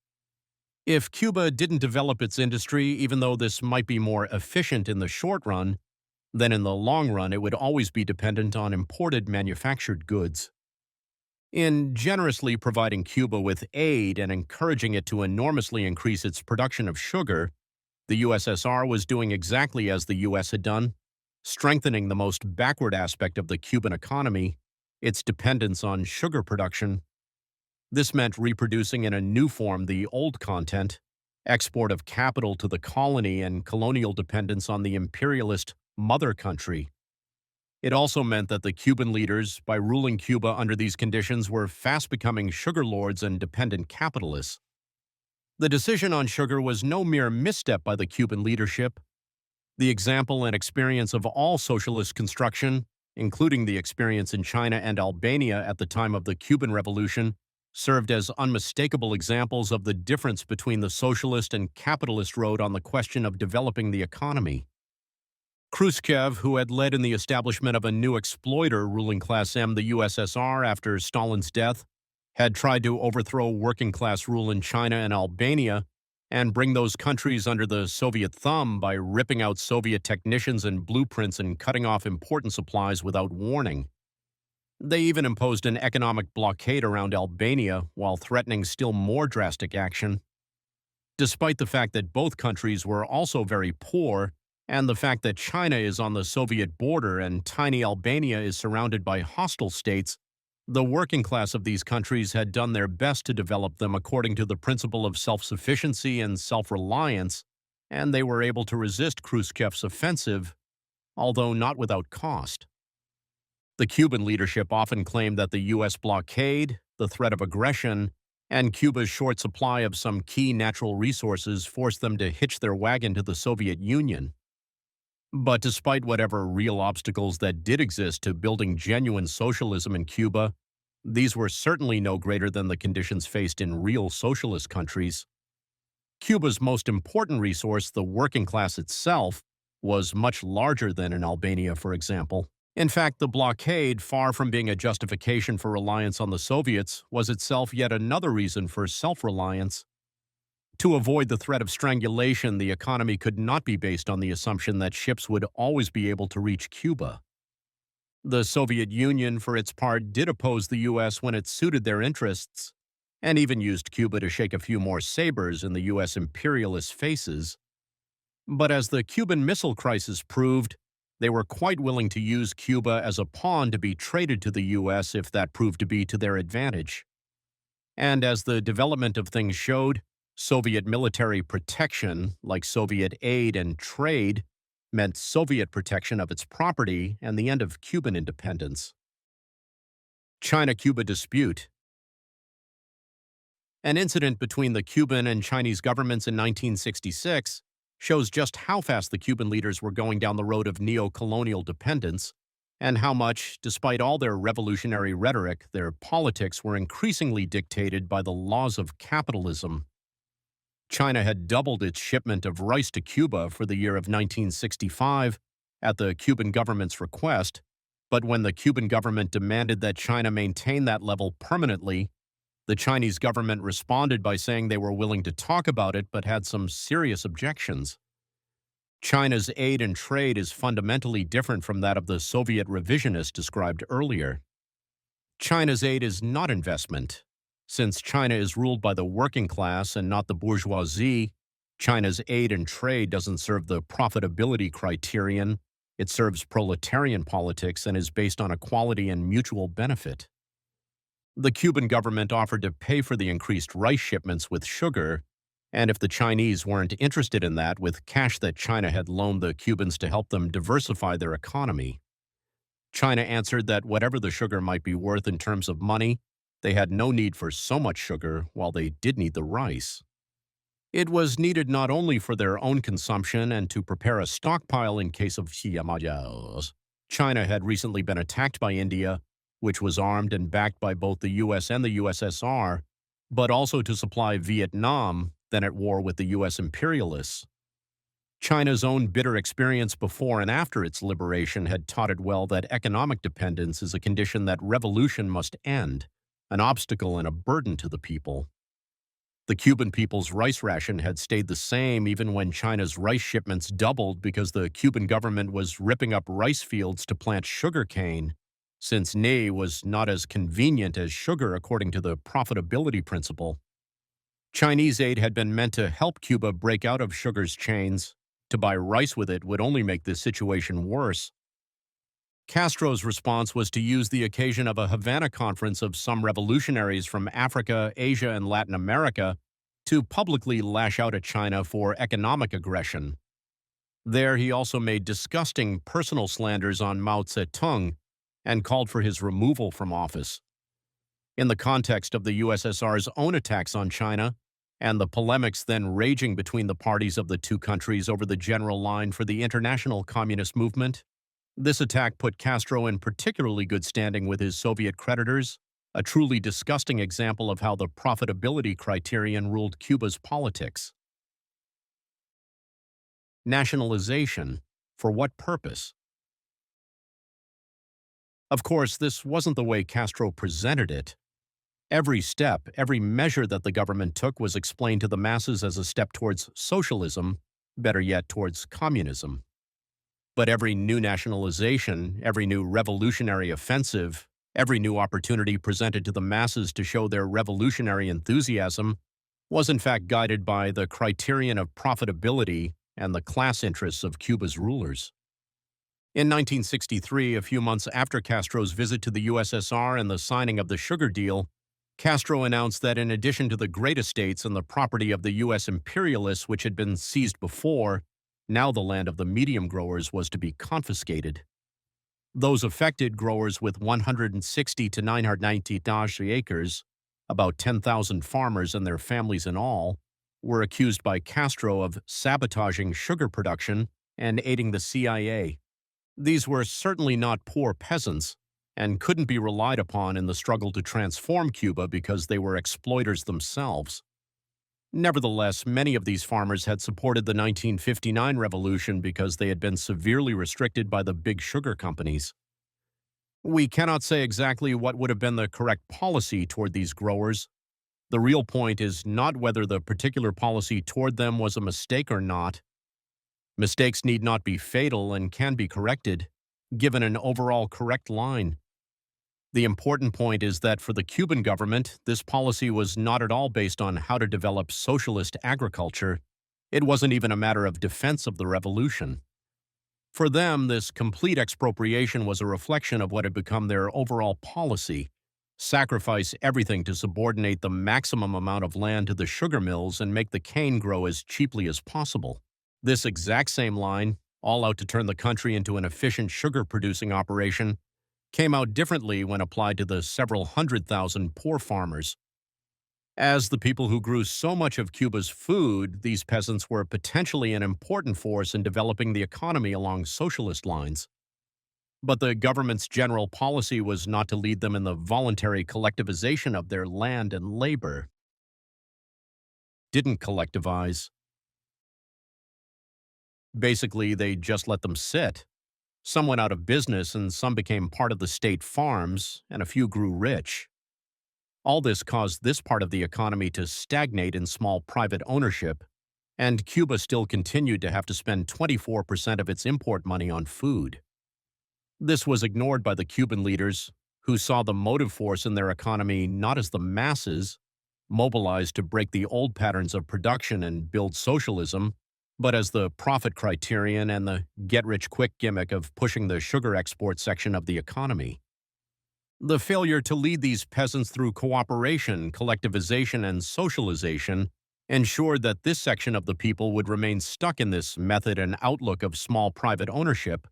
If Cuba didn't develop its industry, even though this might be more efficient in the short run, then in the long run it would always be dependent on imported manufactured goods. In generously providing Cuba with aid and encouraging it to enormously increase its production of sugar, the USSR was doing exactly as the US had done, strengthening the most backward aspect of the Cuban economy, its dependence on sugar production. This meant reproducing in a new form the old content, export of capital to the colony and colonial dependence on the imperialist mother country. It also meant that the Cuban leaders, by ruling Cuba under these conditions, were fast becoming sugar lords and dependent capitalists. The decision on sugar was no mere misstep by the Cuban leadership. The example and experience of all socialist construction, including the experience in China and Albania at the time of the Cuban Revolution, served as unmistakable examples of the difference between the socialist and capitalist road on the question of developing the economy. Khrushchev, who had led in the establishment of a new exploiter ruling Class M, the USSR, after Stalin's death, had tried to overthrow working-class rule in China and Albania and bring those countries under the Soviet thumb by ripping out Soviet technicians and blueprints and cutting off important supplies without warning. They even imposed an economic blockade around Albania while threatening still more drastic action. Despite the fact that both countries were also very poor, and the fact that China is on the Soviet border and tiny Albania is surrounded by hostile states, the working class of these countries had done their best to develop them according to the principle of self-sufficiency and self-reliance, and they were able to resist Khrushchev's offensive, although not without cost. The Cuban leadership often claimed that the U.S. blockade, the threat of aggression, and Cuba's short supply of some key natural resources forced them to hitch their wagon to the Soviet Union. But despite whatever real obstacles that did exist to building genuine socialism in Cuba, these were certainly no greater than the conditions faced in real socialist countries. Cuba's most important resource, the working class itself, was much larger than in Albania, for example. In fact, the blockade, far from being a justification for reliance on the Soviets, was itself yet another reason for self-reliance. To avoid the threat of strangulation, the economy could not be based on the assumption that ships would always be able to reach Cuba. The Soviet Union, for its part, did oppose the U.S. when it suited their interests, and even used Cuba to shake a few more sabers in the U.S. imperialist faces. But as the Cuban Missile Crisis proved, they were quite willing to use Cuba as a pawn to be traded to the U.S. if that proved to be to their advantage. And as the development of things showed, Soviet military protection, like Soviet aid and trade, meant Soviet protection of its property and the end of Cuban independence. China-Cuba dispute. An incident between the Cuban and Chinese governments in 1966 shows just how fast the Cuban leaders were going down the road of neo-colonial dependence, and how much, despite all their revolutionary rhetoric, their politics were increasingly dictated by the laws of capitalism. China had doubled its shipment of rice to Cuba for the year of 1965 at the Cuban government's request, but when the Cuban government demanded that China maintain that level permanently, the Chinese government responded by saying they were willing to talk about it but had some serious objections. China's aid and trade is fundamentally different from that of the Soviet revisionist described earlier. China's aid is not investment. Since China is ruled by the working class and not the bourgeoisie, China's aid and trade doesn't serve the profitability criterion. It serves proletarian politics and is based on equality and mutual benefit. The Cuban government offered to pay for the increased rice shipments with sugar, and if the Chinese weren't interested in that, with cash that China had loaned the Cubans to help them diversify their economy. China answered that whatever the sugar might be worth in terms of money, they had no need for so much sugar while they did need the rice. It was needed not only for their own consumption and to prepare a stockpile in case of Xiamajiaos. China had recently been attacked by India, which was armed and backed by both the US and the USSR, but also to supply Vietnam, then at war with the US imperialists. China's own bitter experience before and after its liberation had taught it well that economic dependence is a condition that revolution must end, an obstacle and a burden to the people. The Cuban people's rice ration had stayed the same even when China's rice shipments doubled because the Cuban government was ripping up rice fields to plant sugar cane, since nay was not as convenient as sugar according to the profitability principle. Chinese aid had been meant to help Cuba break out of sugar's chains. To buy rice with it would only make the situation worse. Castro's response was to use the occasion of a Havana conference of some revolutionaries from Africa, Asia, and Latin America to publicly lash out at China for economic aggression. There he also made disgusting personal slanders on Mao Zedong and called for his removal from office. In the context of the USSR's own attacks on China, and the polemics then raging between the parties of the two countries over the general line for the international communist movement, this attack put Castro in particularly good standing with his Soviet creditors, a truly disgusting example of how the profitability criterion ruled Cuba's politics. Nationalization. For what purpose? Of course, this wasn't the way Castro presented it. Every step, every measure that the government took was explained to the masses as a step towards socialism, better yet, towards communism. But every new nationalization, every new revolutionary offensive, every new opportunity presented to the masses to show their revolutionary enthusiasm was in fact guided by the criterion of profitability and the class interests of Cuba's rulers. In 1963, a few months after Castro's visit to the USSR and the signing of the sugar deal, Castro announced that in addition to the great estates and the property of the U.S. imperialists which had been seized before, now the land of the medium growers was to be confiscated. Those affected growers with 160 to 990 acres, about 10,000 farmers and their families in all, were accused by Castro of sabotaging sugar production and aiding the CIA. These were certainly not poor peasants, and couldn't be relied upon in the struggle to transform Cuba because they were exploiters themselves. Nevertheless, many of these farmers had supported the 1959 revolution because they had been severely restricted by the big sugar companies. We cannot say exactly what would have been the correct policy toward these growers. The real point is not whether the particular policy toward them was a mistake or not. Mistakes need not be fatal and can be corrected, given an overall correct line. The important point is that for the Cuban government, this policy was not at all based on how to develop socialist agriculture. It wasn't even a matter of defense of the revolution. For them, this complete expropriation was a reflection of what had become their overall policy: sacrifice everything to subordinate the maximum amount of land to the sugar mills and make the cane grow as cheaply as possible. This exact same line, all out to turn the country into an efficient sugar-producing operation, came out differently when applied to the several 100,000 poor farmers. As the people who grew so much of Cuba's food, these peasants were potentially an important force in developing the economy along socialist lines. But the government's general policy was not to lead them in the voluntary collectivization of their land and labor. didn't collectivize. Basically, they just let them sit. Some went out of business and some became part of the state farms, and a few grew rich. All this caused this part of the economy to stagnate in small private ownership, and Cuba still continued to have to spend 24% of its import money on food. This was ignored by the Cuban leaders, who saw the motive force in their economy not as the masses, mobilized to break the old patterns of production and build socialism, but as the profit criterion and the get-rich-quick gimmick of pushing the sugar export section of the economy. The failure to lead these peasants through cooperation, collectivization, and socialization ensured that this section of the people would remain stuck in this method and outlook of small private ownership,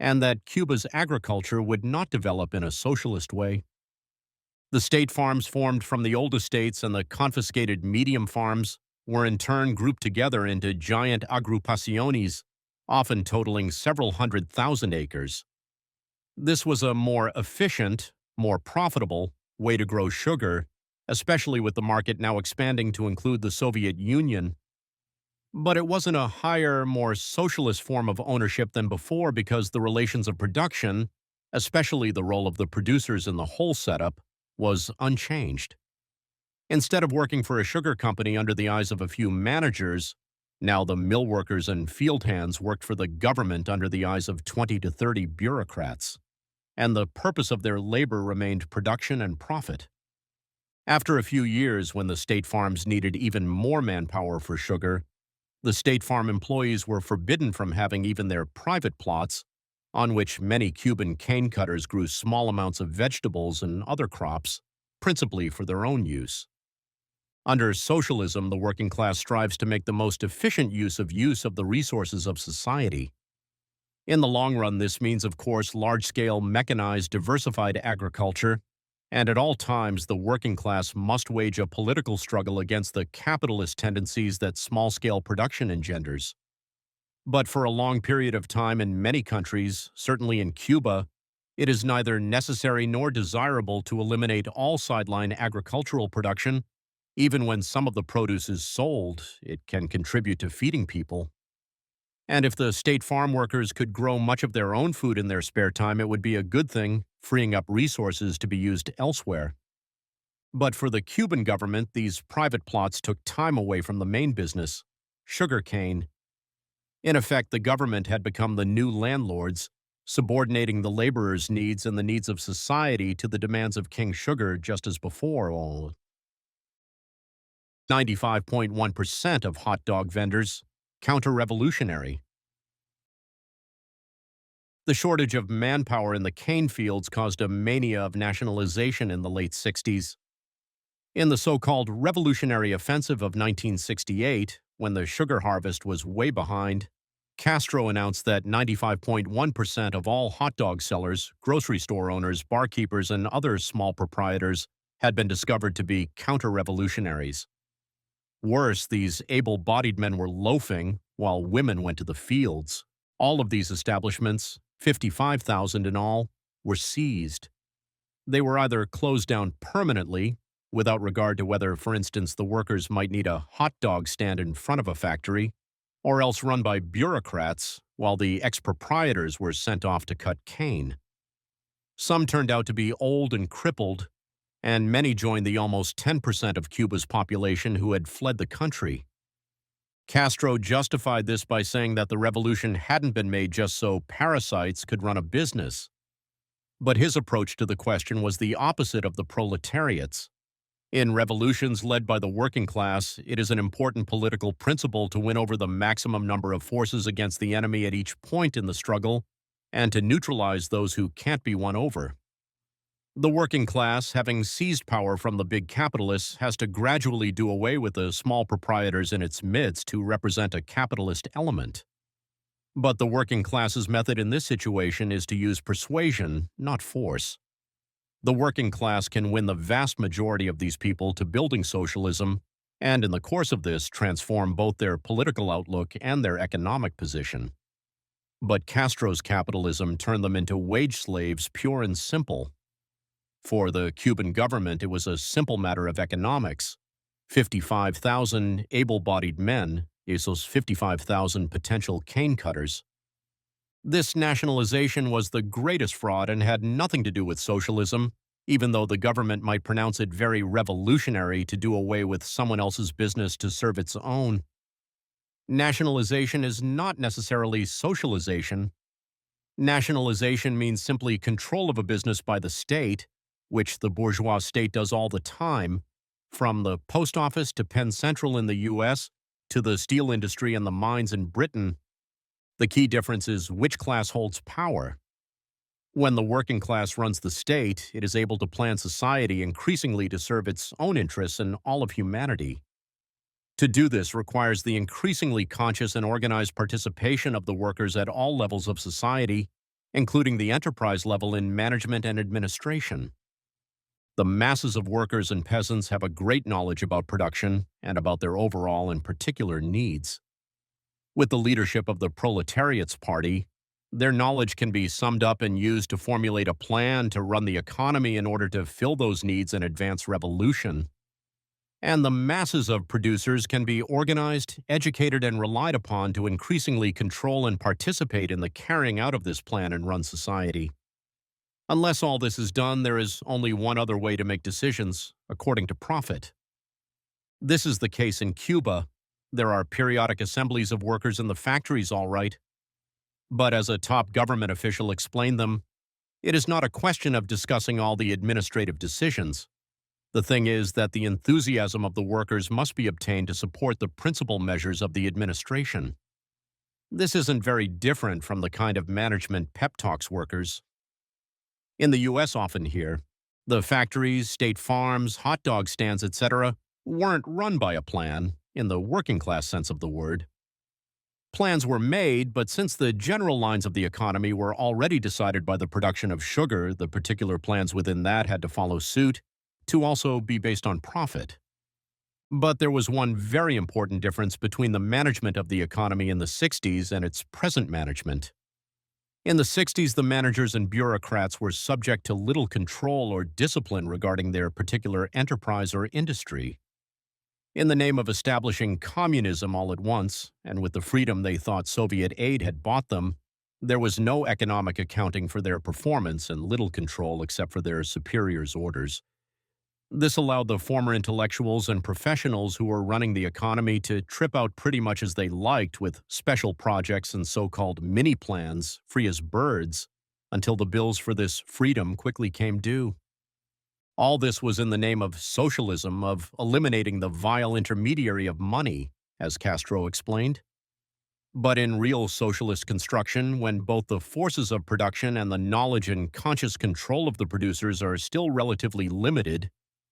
and that Cuba's agriculture would not develop in a socialist way. The state farms formed from the old estates and the confiscated medium farms were in turn grouped together into giant agrupaciones, often totaling several 100,000 acres. This was a more efficient, more profitable way to grow sugar, especially with the market now expanding to include the Soviet Union. But it wasn't a higher, more socialist form of ownership than before because the relations of production, especially the role of the producers in the whole setup, was unchanged. Instead of working for a sugar company under the eyes of a few managers, now the mill workers and field hands worked for the government under the eyes of 20 to 30 bureaucrats, and the purpose of their labor remained production and profit. After a few years, when the state farms needed even more manpower for sugar, the state farm employees were forbidden from having even their private plots, on which many Cuban cane cutters grew small amounts of vegetables and other crops, principally for their own use. Under socialism, the working class strives to make the most efficient use of the resources of society. In the long run, this means, of course, large-scale, mechanized, diversified agriculture, and at all times the working class must wage a political struggle against the capitalist tendencies that small-scale production engenders. But for a long period of time in many countries, certainly in Cuba, it is neither necessary nor desirable to eliminate all sideline agricultural production. Even when some of the produce is sold, it can contribute to feeding people. And if the state farm workers could grow much of their own food in their spare time, it would be a good thing, freeing up resources to be used elsewhere. But for the Cuban government, these private plots took time away from the main business, sugarcane. In effect, the government had become the new landlords, subordinating the laborers' needs and the needs of society to the demands of King Sugar just as before. 95.1% of hot dog vendors, counter-revolutionary. The shortage of manpower in the cane fields caused a mania of nationalization in the late 60s. In the so-called Revolutionary Offensive of 1968, when the sugar harvest was way behind, Castro announced that 95.1% of all hot dog sellers, grocery store owners, barkeepers, and other small proprietors had been discovered to be counter-revolutionaries. Worse, these able-bodied men were loafing while women went to the fields. All of these establishments, 55,000 in all, were seized. They were either closed down permanently, without regard to whether, for instance, the workers might need a hot dog stand in front of a factory, or else run by bureaucrats, while the ex-proprietors were sent off to cut cane. Some turned out to be old and crippled, and many joined the almost 10% of Cuba's population who had fled the country. Castro justified this by saying that the revolution hadn't been made just so parasites could run a business. But his approach to the question was the opposite of the proletariat's. In revolutions led by the working class, it is an important political principle to win over the maximum number of forces against the enemy at each point in the struggle, and to neutralize those who can't be won over. The working class, having seized power from the big capitalists, has to gradually do away with the small proprietors in its midst who represent a capitalist element. But the working class's method in this situation is to use persuasion, not force. The working class can win the vast majority of these people to building socialism, and in the course of this transform both their political outlook and their economic position. But Castro's capitalism turned them into wage slaves, pure and simple. For the Cuban government, it was a simple matter of economics. 55,000 able-bodied men, esos 55,000 potential cane cutters. This nationalization was the greatest fraud and had nothing to do with socialism, even though the government might pronounce it very revolutionary to do away with someone else's business to serve its own. Nationalization is not necessarily socialization. Nationalization means simply control of a business by the state, which the bourgeois state does all the time, from the post office to Penn Central in the U.S. to the steel industry and the mines in Britain. The key difference is which class holds power. When the working class runs the state, it is able to plan society increasingly to serve its own interests and all of humanity. To do this requires the increasingly conscious and organized participation of the workers at all levels of society, including the enterprise level in management and administration. The masses of workers and peasants have a great knowledge about production and about their overall and particular needs. With the leadership of the Proletariat's Party, their knowledge can be summed up and used to formulate a plan to run the economy in order to fill those needs and advance revolution. And the masses of producers can be organized, educated, and relied upon to increasingly control and participate in the carrying out of this plan and run society. Unless all this is done, there is only one other way to make decisions, according to profit. This is the case in Cuba. There are periodic assemblies of workers in the factories, all right. But as a top government official explained them, it is not a question of discussing all the administrative decisions. The thing is that the enthusiasm of the workers must be obtained to support the principal measures of the administration. This isn't very different from the kind of management pep talks workers in the U.S. often hear. The factories, state farms, hot dog stands, etc., weren't run by a plan, in the working class sense of the word. Plans were made, but since the general lines of the economy were already decided by the production of sugar, the particular plans within that had to follow suit, to also be based on profit. But there was one very important difference between the management of the economy in the 60s and its present management. In the 60s, the managers and bureaucrats were subject to little control or discipline regarding their particular enterprise or industry. In the name of establishing communism all at once, and with the freedom they thought Soviet aid had bought them, there was no economic accounting for their performance and little control except for their superiors' orders. This allowed the former intellectuals and professionals who were running the economy to trip out pretty much as they liked with special projects and so-called mini-plans, free as birds, until the bills for this freedom quickly came due. All this was in the name of socialism, of eliminating the vile intermediary of money, as Castro explained. But in real socialist construction, when both the forces of production and the knowledge and conscious control of the producers are still relatively limited,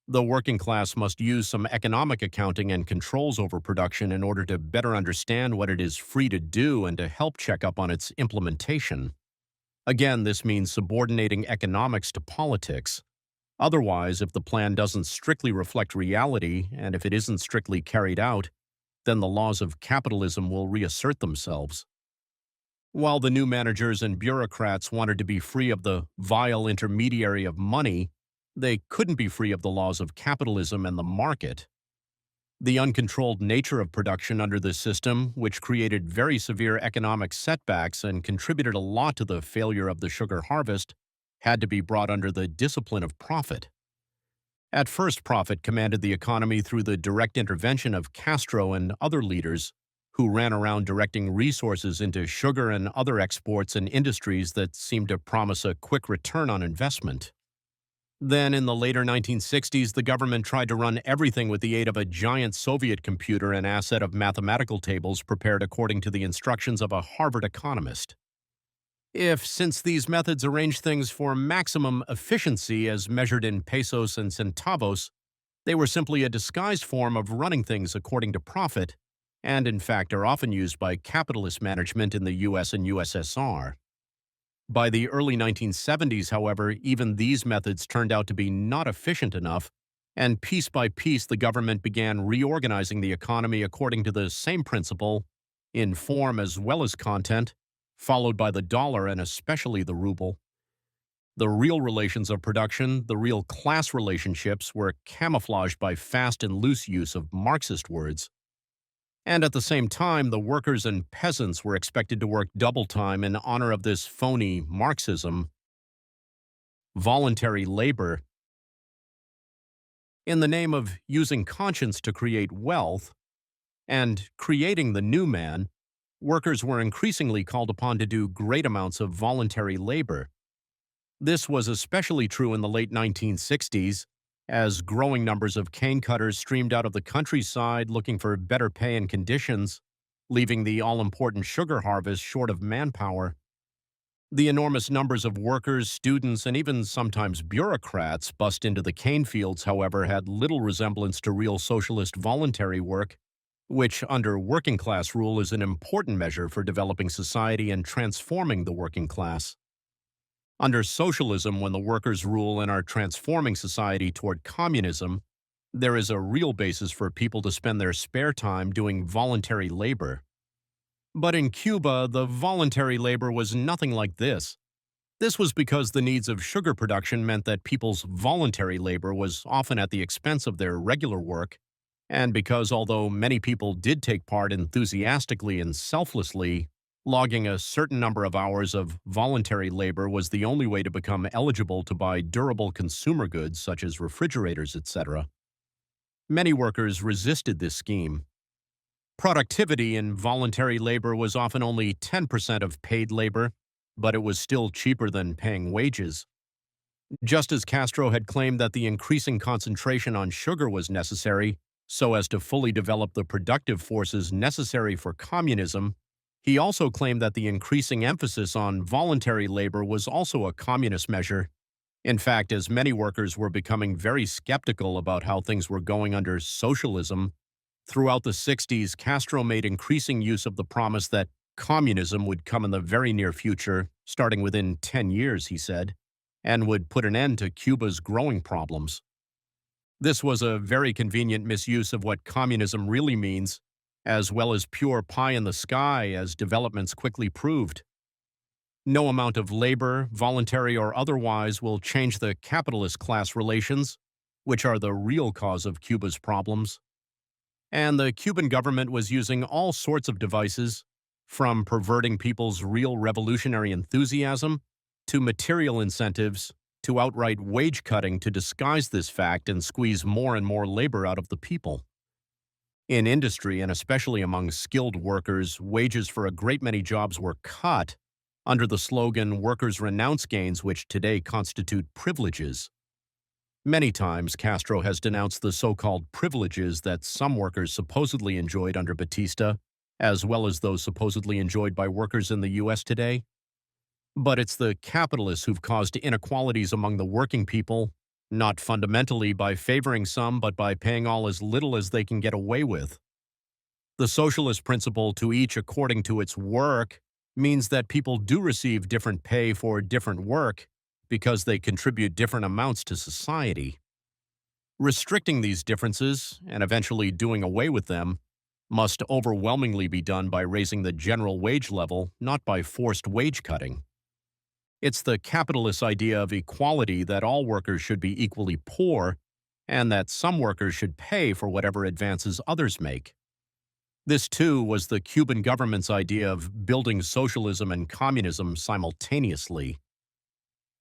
the working class must use some economic accounting and controls over production in order to better understand what it is free to do and to help check up on its implementation. Again, this means subordinating economics to politics. Otherwise, if the plan doesn't strictly reflect reality, and if it isn't strictly carried out, then the laws of capitalism will reassert themselves. While the new managers and bureaucrats wanted to be free of the vile intermediary of money, they couldn't be free of the laws of capitalism and the market. The uncontrolled nature of production under this system, which created very severe economic setbacks and contributed a lot to the failure of the sugar harvest, had to be brought under the discipline of profit. At first, profit commanded the economy through the direct intervention of Castro and other leaders who ran around directing resources into sugar and other exports and industries that seemed to promise a quick return on investment. Then, in the later 1960s, the government tried to run everything with the aid of a giant Soviet computer and a set of mathematical tables prepared according to the instructions of a Harvard economist. Since these methods arranged things for maximum efficiency as measured in pesos and centavos, they were simply a disguised form of running things according to profit, and in fact are often used by capitalist management in the US and USSR. By the early 1970s, however, even these methods turned out to be not efficient enough, and piece by piece the government began reorganizing the economy according to the same principle, in form as well as content, followed by the dollar and especially the ruble. The real relations of production, the real class relationships, were camouflaged by fast and loose use of Marxist words. And at the same time, the workers and peasants were expected to work double time in honor of this phony Marxism, voluntary labor. In the name of using conscience to create wealth and creating the new man, workers were increasingly called upon to do great amounts of voluntary labor. This was especially true in the late 1960s, as growing numbers of cane cutters streamed out of the countryside looking for better pay and conditions, leaving the all-important sugar harvest short of manpower. The enormous numbers of workers, students, and even sometimes bureaucrats bust into the cane fields, however, had little resemblance to real socialist voluntary work, which, under working-class rule, is an important measure for developing society and transforming the working class. Under socialism, when the workers rule and are transforming society toward communism, there is a real basis for people to spend their spare time doing voluntary labor. But in Cuba, the voluntary labor was nothing like this. This was because the needs of sugar production meant that people's voluntary labor was often at the expense of their regular work, and because although many people did take part enthusiastically and selflessly, logging a certain number of hours of voluntary labor was the only way to become eligible to buy durable consumer goods such as refrigerators, etc. Many workers resisted this scheme. Productivity in voluntary labor was often only 10% of paid labor, but it was still cheaper than paying wages. Just as Castro had claimed that the increasing concentration on sugar was necessary so as to fully develop the productive forces necessary for communism, he also claimed that the increasing emphasis on voluntary labor was also a communist measure. In fact, as many workers were becoming very skeptical about how things were going under socialism, throughout the 60s, Castro made increasing use of the promise that communism would come in the very near future, starting within 10 years, he said, and would put an end to Cuba's growing problems. This was a very convenient misuse of what communism really means, as well as pure pie in the sky, as developments quickly proved. No amount of labor, voluntary or otherwise, will change the capitalist class relations, which are the real cause of Cuba's problems. And the Cuban government was using all sorts of devices, from perverting people's real revolutionary enthusiasm to material incentives to outright wage cutting to disguise this fact and squeeze more and more labor out of the people. In industry, and especially among skilled workers, wages for a great many jobs were cut under the slogan "Workers renounce gains which today constitute privileges." Many times, Castro has denounced the so-called privileges that some workers supposedly enjoyed under Batista, as well as those supposedly enjoyed by workers in the U.S. today. But it's the capitalists who've caused inequalities among the working people, not fundamentally by favoring some, but by paying all as little as they can get away with. The socialist principle "to each according to its work" means that people do receive different pay for different work because they contribute different amounts to society. Restricting these differences, and eventually doing away with them, must overwhelmingly be done by raising the general wage level, not by forced wage cutting. It's the capitalist idea of equality that all workers should be equally poor, and that some workers should pay for whatever advances others make. This, too, was the Cuban government's idea of building socialism and communism simultaneously.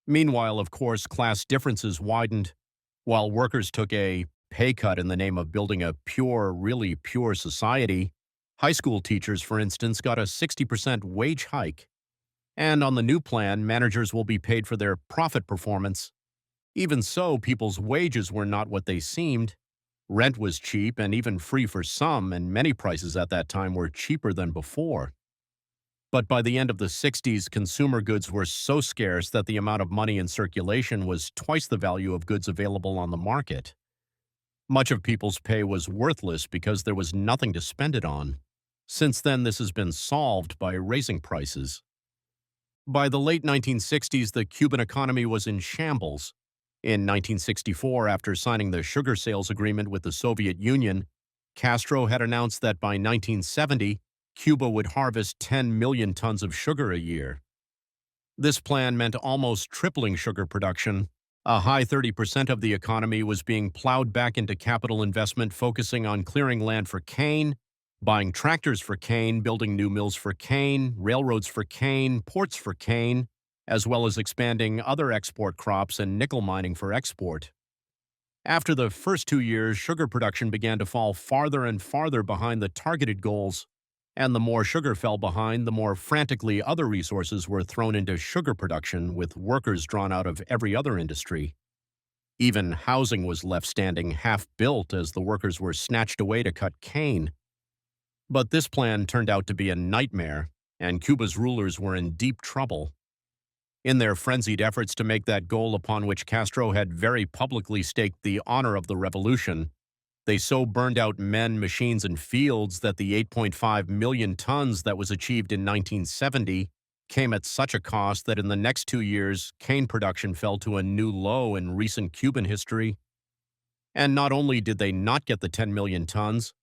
Meanwhile, of course, class differences widened. While workers took a pay cut in the name of building a pure, really pure society, high school teachers, for instance, got a 60% wage hike. And on the new plan, managers will be paid for their profit performance. Even so, people's wages were not what they seemed. Rent was cheap and even free for some, and many prices at that time were cheaper than before. But by the end of the 60s, consumer goods were so scarce that the amount of money in circulation was twice the value of goods available on the market. Much of people's pay was worthless because there was nothing to spend it on. Since then, this has been solved by raising prices. By the late 1960s, the Cuban economy was in shambles. In 1964, after signing the sugar sales agreement with the Soviet Union, Castro had announced that by 1970, Cuba would harvest 10 million tons of sugar a year. This plan meant almost tripling sugar production. A high 30% of the economy was being plowed back into capital investment, focusing on clearing land for cane, buying tractors for cane, building new mills for cane, railroads for cane, ports for cane, as well as expanding other export crops and nickel mining for export. After the first 2 years, sugar production began to fall farther and farther behind the targeted goals, and the more sugar fell behind, the more frantically other resources were thrown into sugar production, with workers drawn out of every other industry. Even housing was left standing half-built as the workers were snatched away to cut cane. But this plan turned out to be a nightmare, and Cuba's rulers were in deep trouble. In their frenzied efforts to make that goal upon which Castro had very publicly staked the honor of the revolution, they so burned out men, machines, and fields that the 8.5 million tons that was achieved in 1970 came at such a cost that in the next 2 years, cane production fell to a new low in recent Cuban history. And not only did they not get the 10 million tons,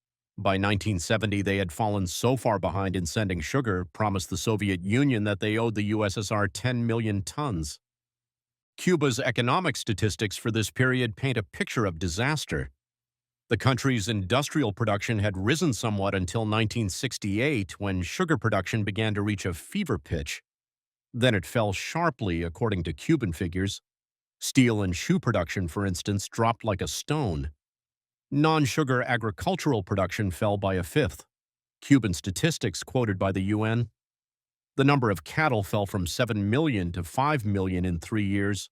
by 1970 they had fallen so far behind in sending sugar, promised the Soviet Union that they owed the USSR 10 million tons. Cuba's economic statistics for this period paint a picture of disaster. The country's industrial production had risen somewhat until 1968, when sugar production began to reach a fever pitch. Then it fell sharply, according to Cuban figures. Steel and shoe production, for instance, dropped like a stone. Non-sugar agricultural production fell by a fifth. Cuban statistics quoted by the UN. The number of cattle fell from 7 million to 5 million in 3 years.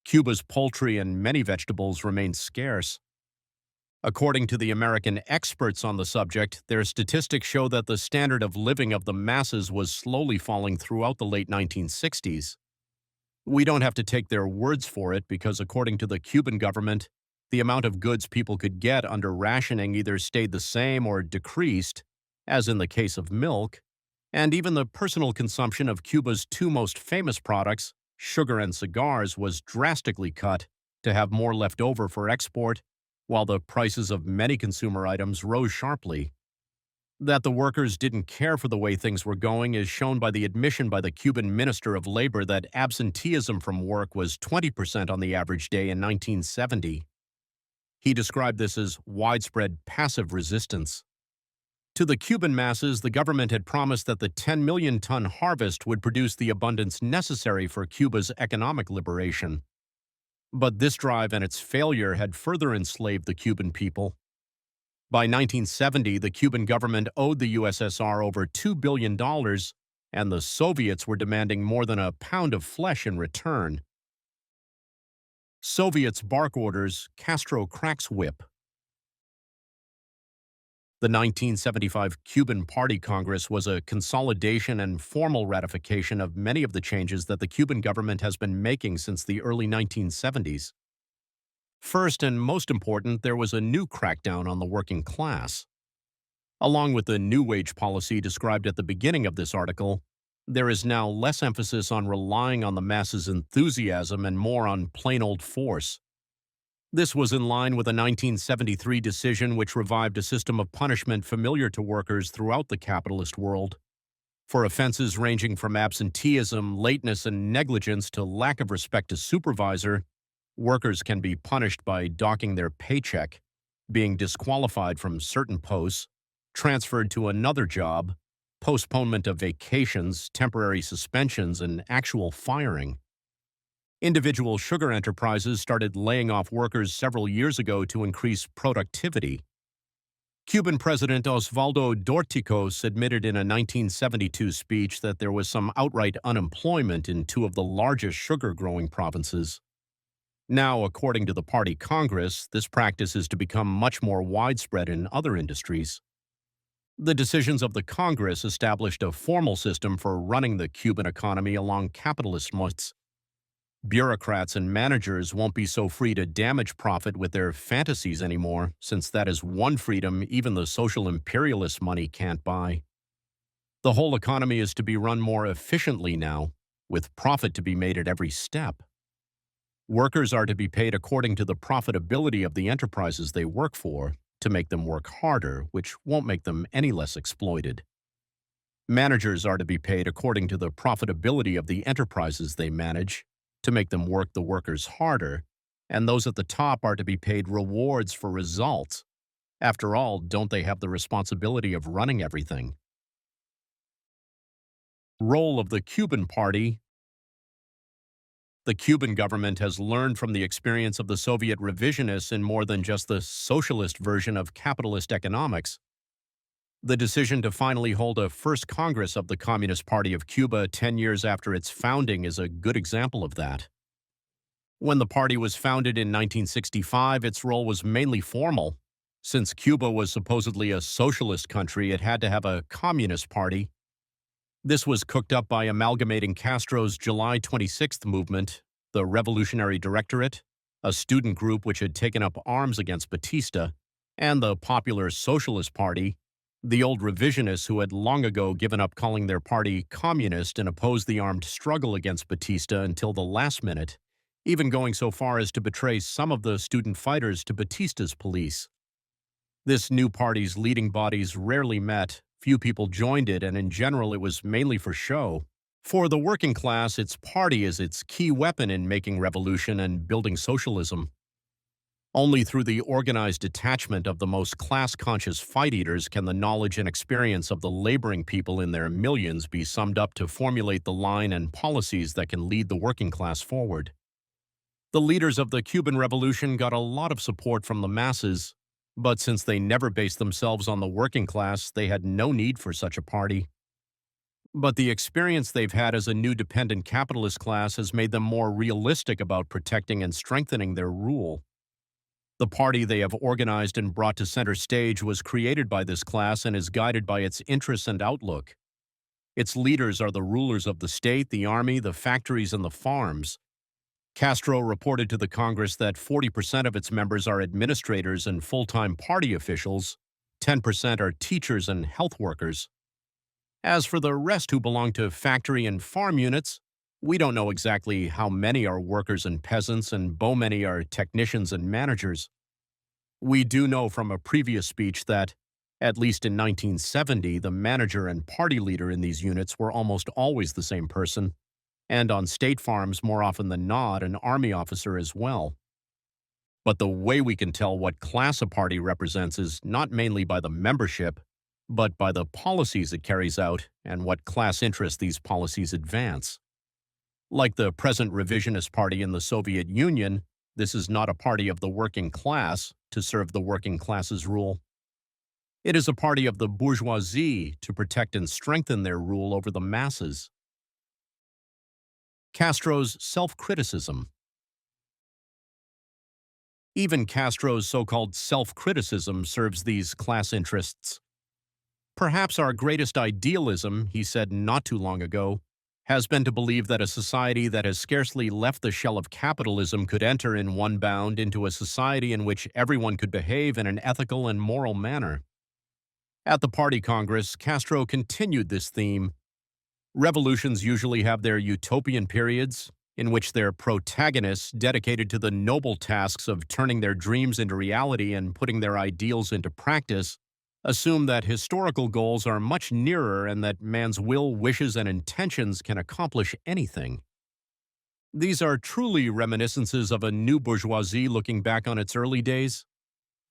Cuba's poultry and many vegetables remained scarce. According to the American experts on the subject, their statistics show that the standard of living of the masses was slowly falling throughout the late 1960s. We don't have to take their words for it because, according to the Cuban government, the amount of goods people could get under rationing either stayed the same or decreased, as in the case of milk, and even the personal consumption of Cuba's two most famous products, sugar and cigars, was drastically cut to have more left over for export, while the prices of many consumer items rose sharply. That the workers didn't care for the way things were going is shown by the admission by the Cuban Minister of Labor that absenteeism from work was 20% on the average day in 1970. He described this as widespread passive resistance. To the Cuban masses, the government had promised that the 10 million ton harvest would produce the abundance necessary for Cuba's economic liberation. But this drive and its failure had further enslaved the Cuban people. By 1970, the Cuban government owed the USSR over $2 billion, and the Soviets were demanding more than a pound of flesh in return. Soviets bark orders, Castro cracks whip. The 1975 Cuban Party Congress was a consolidation and formal ratification of many of the changes that the Cuban government has been making since the early 1970s. First and most important, there was a new crackdown on the working class. Along with the new wage policy described at the beginning of this article, there is now less emphasis on relying on the masses' enthusiasm and more on plain old force. This was in line with a 1973 decision which revived a system of punishment familiar to workers throughout the capitalist world. For offenses ranging from absenteeism, lateness, and negligence to lack of respect to supervisor, workers can be punished by docking their paycheck, being disqualified from certain posts, transferred to another job, postponement of vacations, temporary suspensions, and actual firing. Individual sugar enterprises started laying off workers several years ago to increase productivity. Cuban President Osvaldo Dorticos admitted in a 1972 speech that there was some outright unemployment in two of the largest sugar-growing provinces. Now, according to the Party Congress, this practice is to become much more widespread in other industries. The decisions of the Congress established a formal system for running the Cuban economy along capitalist modes. Bureaucrats and managers won't be so free to damage profit with their fantasies anymore, since that is one freedom even the social imperialist money can't buy. The whole economy is to be run more efficiently now, with profit to be made at every step. Workers are to be paid according to the profitability of the enterprises they work for, to make them work harder, which won't make them any less exploited. Managers are to be paid according to the profitability of the enterprises they manage, to make them work the workers harder, and those at the top are to be paid rewards for results. After all, don't they have the responsibility of running everything? Role of the Cuban Party. The Cuban government has learned from the experience of the Soviet revisionists in more than just the socialist version of capitalist economics. The decision to finally hold a first Congress of the Communist Party of Cuba 10 years after its founding is a good example of that. When the party was founded in 1965, its role was mainly formal. Since Cuba was supposedly a socialist country, it had to have a communist party. This was cooked up by amalgamating Castro's July 26th movement, the Revolutionary Directorate, a student group which had taken up arms against Batista, and the Popular Socialist Party, the old revisionists who had long ago given up calling their party communist and opposed the armed struggle against Batista until the last minute, even going so far as to betray some of the student fighters to Batista's police. This new party's leading bodies rarely met, few people joined it, and in general it was mainly for show. For the working class, its party is its key weapon in making revolution and building socialism. Only through the organized detachment of the most class-conscious fight-eaters can the knowledge and experience of the laboring people in their millions be summed up to formulate the line and policies that can lead the working class forward. The leaders of the Cuban Revolution got a lot of support from the masses, but since they never based themselves on the working class, they had no need for such a party. But the experience they've had as a new dependent capitalist class has made them more realistic about protecting and strengthening their rule. The party they have organized and brought to center stage was created by this class and is guided by its interests and outlook. Its leaders are the rulers of the state, the army, the factories, and the farms. Castro reported to the Congress that 40% of its members are administrators and full-time party officials, 10% are teachers and health workers. As for the rest who belong to factory and farm units, we don't know exactly how many are workers and peasants and how many are technicians and managers. We do know from a previous speech that, at least in 1970, the manager and party leader in these units were almost always the same person, and on state farms more often than not, an army officer as well. But the way we can tell what class a party represents is not mainly by the membership, but by the policies it carries out and what class interests these policies advance. Like the present revisionist party in the Soviet Union, this is not a party of the working class to serve the working class's rule. It is a party of the bourgeoisie to protect and strengthen their rule over the masses. Castro's self-criticism. Even Castro's so-called self-criticism serves these class interests. Perhaps our greatest idealism, he said not too long ago, has been to believe that a society that has scarcely left the shell of capitalism could enter in one bound into a society in which everyone could behave in an ethical and moral manner. At the Party Congress, Castro continued this theme. Revolutions usually have their utopian periods, in which their protagonists, dedicated to the noble tasks of turning their dreams into reality and putting their ideals into practice, assume that historical goals are much nearer and that man's will, wishes, and intentions can accomplish anything. These are truly reminiscences of a new bourgeoisie looking back on its early days.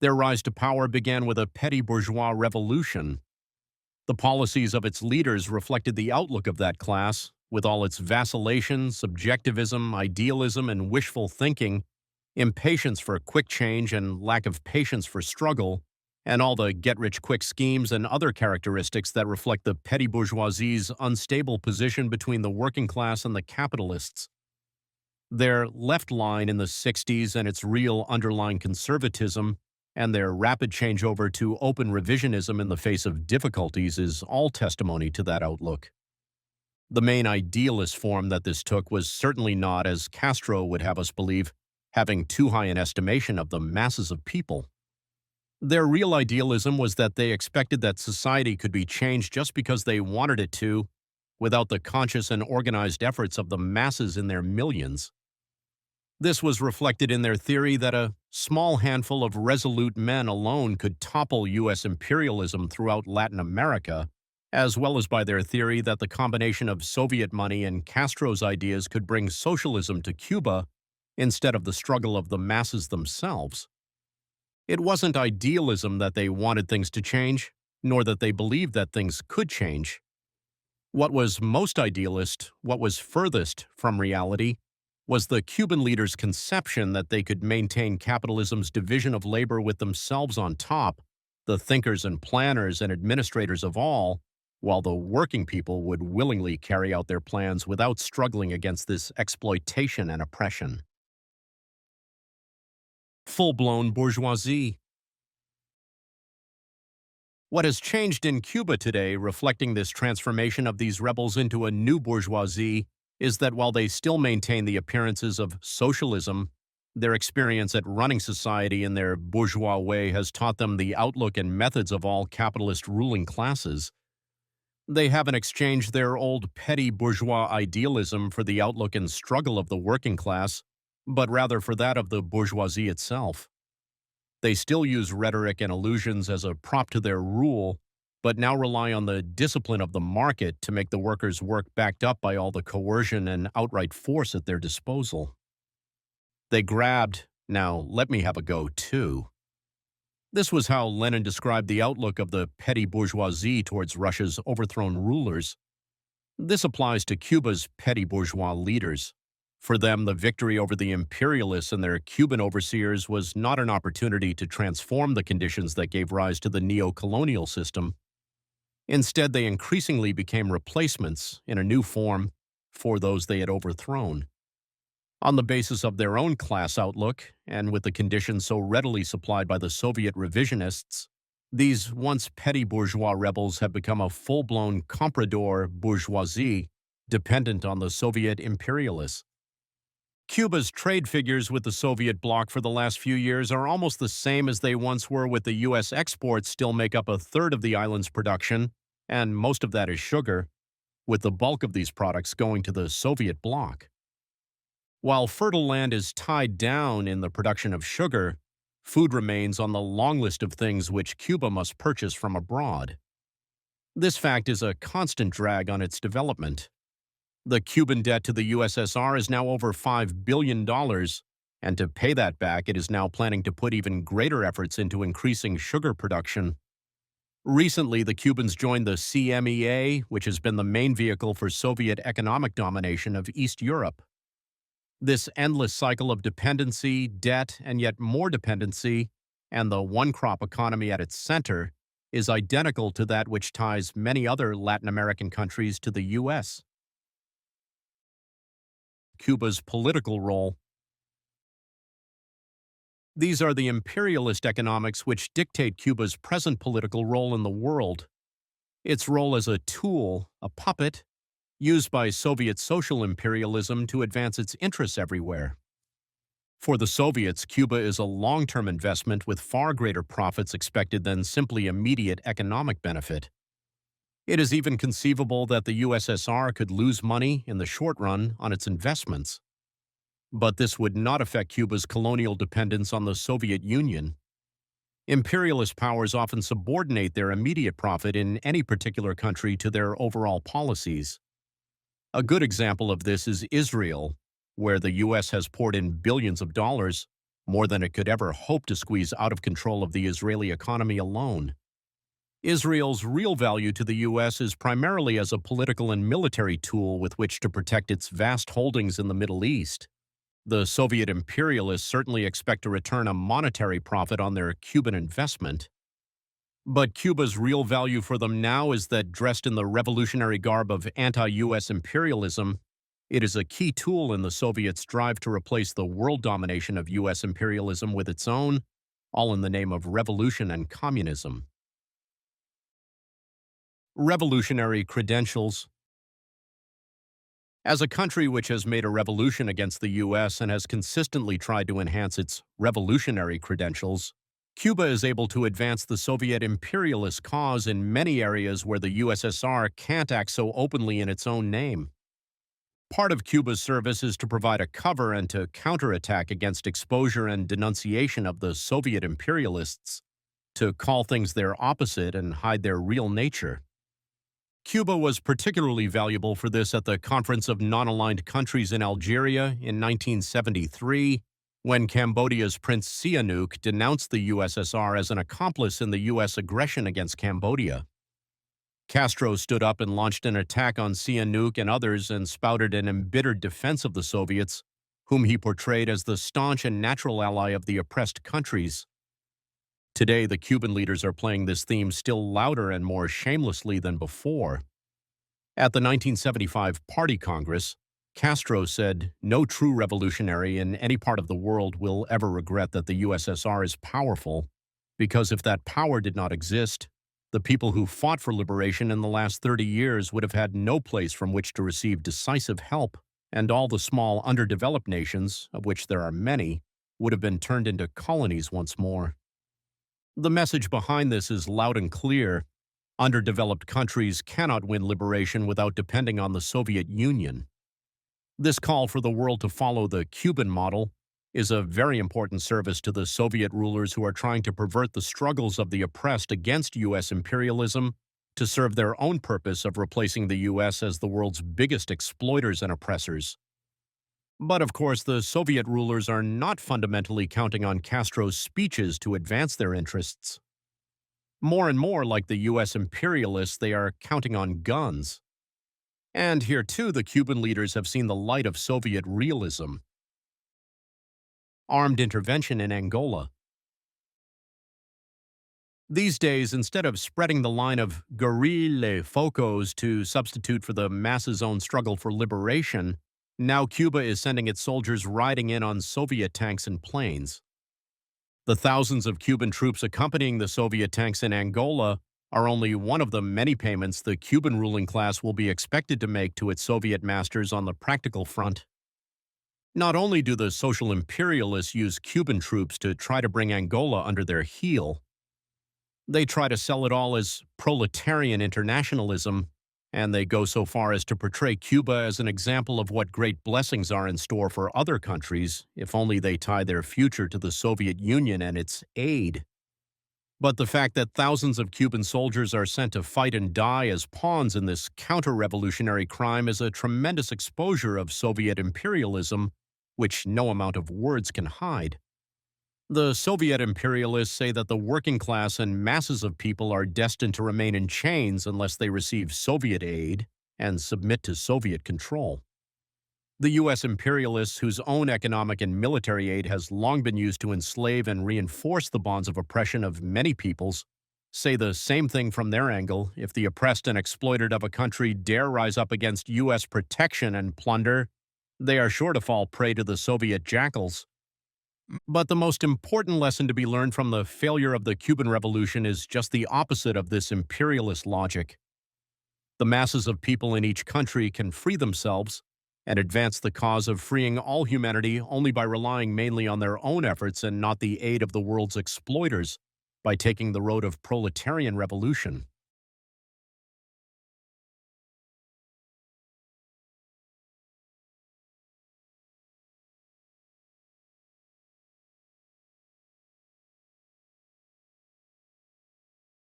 Their rise to power began with a petty bourgeois revolution. The policies of its leaders reflected the outlook of that class, with all its vacillation, subjectivism, idealism, and wishful thinking, impatience for quick change and lack of patience for struggle, and all the get-rich-quick schemes and other characteristics that reflect the petty bourgeoisie's unstable position between the working class and the capitalists. Their left line in the 60s and its real underlying conservatism, and their rapid changeover to open revisionism in the face of difficulties is all testimony to that outlook. The main idealist form that this took was certainly not, as Castro would have us believe, having too high an estimation of the masses of people. Their real idealism was that they expected that society could be changed just because they wanted it to, without the conscious and organized efforts of the masses in their millions. This was reflected in their theory that a small handful of resolute men alone could topple U.S. imperialism throughout Latin America, as well as by their theory that the combination of Soviet money and Castro's ideas could bring socialism to Cuba instead of the struggle of the masses themselves. It wasn't idealism that they wanted things to change, nor that they believed that things could change. What was most idealist, what was furthest from reality, was the Cuban leaders' conception that they could maintain capitalism's division of labor with themselves on top, the thinkers and planners and administrators of all, while the working people would willingly carry out their plans without struggling against this exploitation and oppression. Full-blown bourgeoisie. What has changed in Cuba today, reflecting this transformation of these rebels into a new bourgeoisie, is that while they still maintain the appearances of socialism, their experience at running society in their bourgeois way has taught them the outlook and methods of all capitalist ruling classes. They haven't exchanged their old petty bourgeois idealism for the outlook and struggle of the working class, but rather for that of the bourgeoisie itself. They still use rhetoric and illusions as a prop to their rule, but now rely on the discipline of the market to make the workers' work backed up by all the coercion and outright force at their disposal. They grabbed, now let me have a go too. This was how Lenin described the outlook of the petty bourgeoisie towards Russia's overthrown rulers. This applies to Cuba's petty bourgeois leaders. For them, the victory over the imperialists and their Cuban overseers was not an opportunity to transform the conditions that gave rise to the neo-colonial system. Instead, they increasingly became replacements, in a new form, for those they had overthrown. On the basis of their own class outlook, and with the conditions so readily supplied by the Soviet revisionists, these once petty bourgeois rebels have become a full-blown comprador bourgeoisie dependent on the Soviet imperialists. Cuba's trade figures with the Soviet bloc for the last few years are almost the same as they once were, with the U.S. exports still make up a third of the island's production, and most of that is sugar, with the bulk of these products going to the Soviet bloc. While fertile land is tied down in the production of sugar, food remains on the long list of things which Cuba must purchase from abroad. This fact is a constant drag on its development. The Cuban debt to the USSR is now over $5 billion, and to pay that back, it is now planning to put even greater efforts into increasing sugar production. Recently, the Cubans joined the CMEA, which has been the main vehicle for Soviet economic domination of East Europe. This endless cycle of dependency, debt, and yet more dependency, and the one-crop economy at its center, is identical to that which ties many other Latin American countries to the U.S. Cuba's political role. These are the imperialist economics which dictate Cuba's present political role in the world. Its role as a tool, a puppet, used by Soviet social imperialism to advance its interests everywhere. For the Soviets, Cuba is a long-term investment with far greater profits expected than simply immediate economic benefit. It is even conceivable that the USSR could lose money in the short run on its investments. But this would not affect Cuba's colonial dependence on the Soviet Union. Imperialist powers often subordinate their immediate profit in any particular country to their overall policies. A good example of this is Israel, where the U.S. has poured in billions of dollars, more than it could ever hope to squeeze out of control of the Israeli economy alone. Israel's real value to the U.S. is primarily as a political and military tool with which to protect its vast holdings in the Middle East. The Soviet imperialists certainly expect to return a monetary profit on their Cuban investment. But Cuba's real value for them now is that, dressed in the revolutionary garb of anti-U.S. imperialism, it is a key tool in the Soviets' drive to replace the world domination of U.S. imperialism with its own, all in the name of revolution and communism. Revolutionary credentials. As a country which has made a revolution against the U.S. and has consistently tried to enhance its revolutionary credentials, Cuba is able to advance the Soviet imperialist cause in many areas where the USSR can't act so openly in its own name. Part of Cuba's service is to provide a cover and to counterattack against exposure and denunciation of the Soviet imperialists, to call things their opposite and hide their real nature. Cuba was particularly valuable for this at the Conference of Non-Aligned Countries in Algeria in 1973, when Cambodia's Prince Sihanouk denounced the USSR as an accomplice in the U.S. aggression against Cambodia. Castro stood up and launched an attack on Sihanouk and others and spouted an embittered defense of the Soviets, whom he portrayed as the staunch and natural ally of the oppressed countries. Today, the Cuban leaders are playing this theme still louder and more shamelessly than before. At the 1975 Party Congress, Castro said, "No true revolutionary in any part of the world will ever regret that the USSR is powerful, because if that power did not exist, the people who fought for liberation in the last 30 years would have had no place from which to receive decisive help, and all the small underdeveloped nations, of which there are many, would have been turned into colonies once more." The message behind this is loud and clear. Underdeveloped countries cannot win liberation without depending on the Soviet Union. This call for the world to follow the Cuban model is a very important service to the Soviet rulers who are trying to pervert the struggles of the oppressed against U.S. imperialism to serve their own purpose of replacing the U.S. as the world's biggest exploiters and oppressors. But of course, the Soviet rulers are not fundamentally counting on Castro's speeches to advance their interests. More and more, like the U.S. imperialists, they are counting on guns. And here, too, the Cuban leaders have seen the light of Soviet realism. Armed intervention in Angola. These days, instead of spreading the line of guerrilla focos to substitute for the masses' own struggle for liberation, now Cuba is sending its soldiers riding in on Soviet tanks and planes. The thousands of Cuban troops accompanying the Soviet tanks in Angola are only one of the many payments the Cuban ruling class will be expected to make to its Soviet masters on the practical front. Not only do the social imperialists use Cuban troops to try to bring Angola under their heel, they try to sell it all as proletarian internationalism, and they go so far as to portray Cuba as an example of what great blessings are in store for other countries if only they tie their future to the Soviet Union and its aid. But the fact that thousands of Cuban soldiers are sent to fight and die as pawns in this counter-revolutionary crime is a tremendous exposure of Soviet imperialism, which no amount of words can hide. The Soviet imperialists say that the working class and masses of people are destined to remain in chains unless they receive Soviet aid and submit to Soviet control. The U.S. imperialists, whose own economic and military aid has long been used to enslave and reinforce the bonds of oppression of many peoples, say the same thing from their angle. If the oppressed and exploited of a country dare rise up against U.S. protection and plunder, they are sure to fall prey to the Soviet jackals. But the most important lesson to be learned from the failure of the Cuban Revolution is just the opposite of this imperialist logic. The masses of people in each country can free themselves and advance the cause of freeing all humanity only by relying mainly on their own efforts and not the aid of the world's exploiters, by taking the road of proletarian revolution.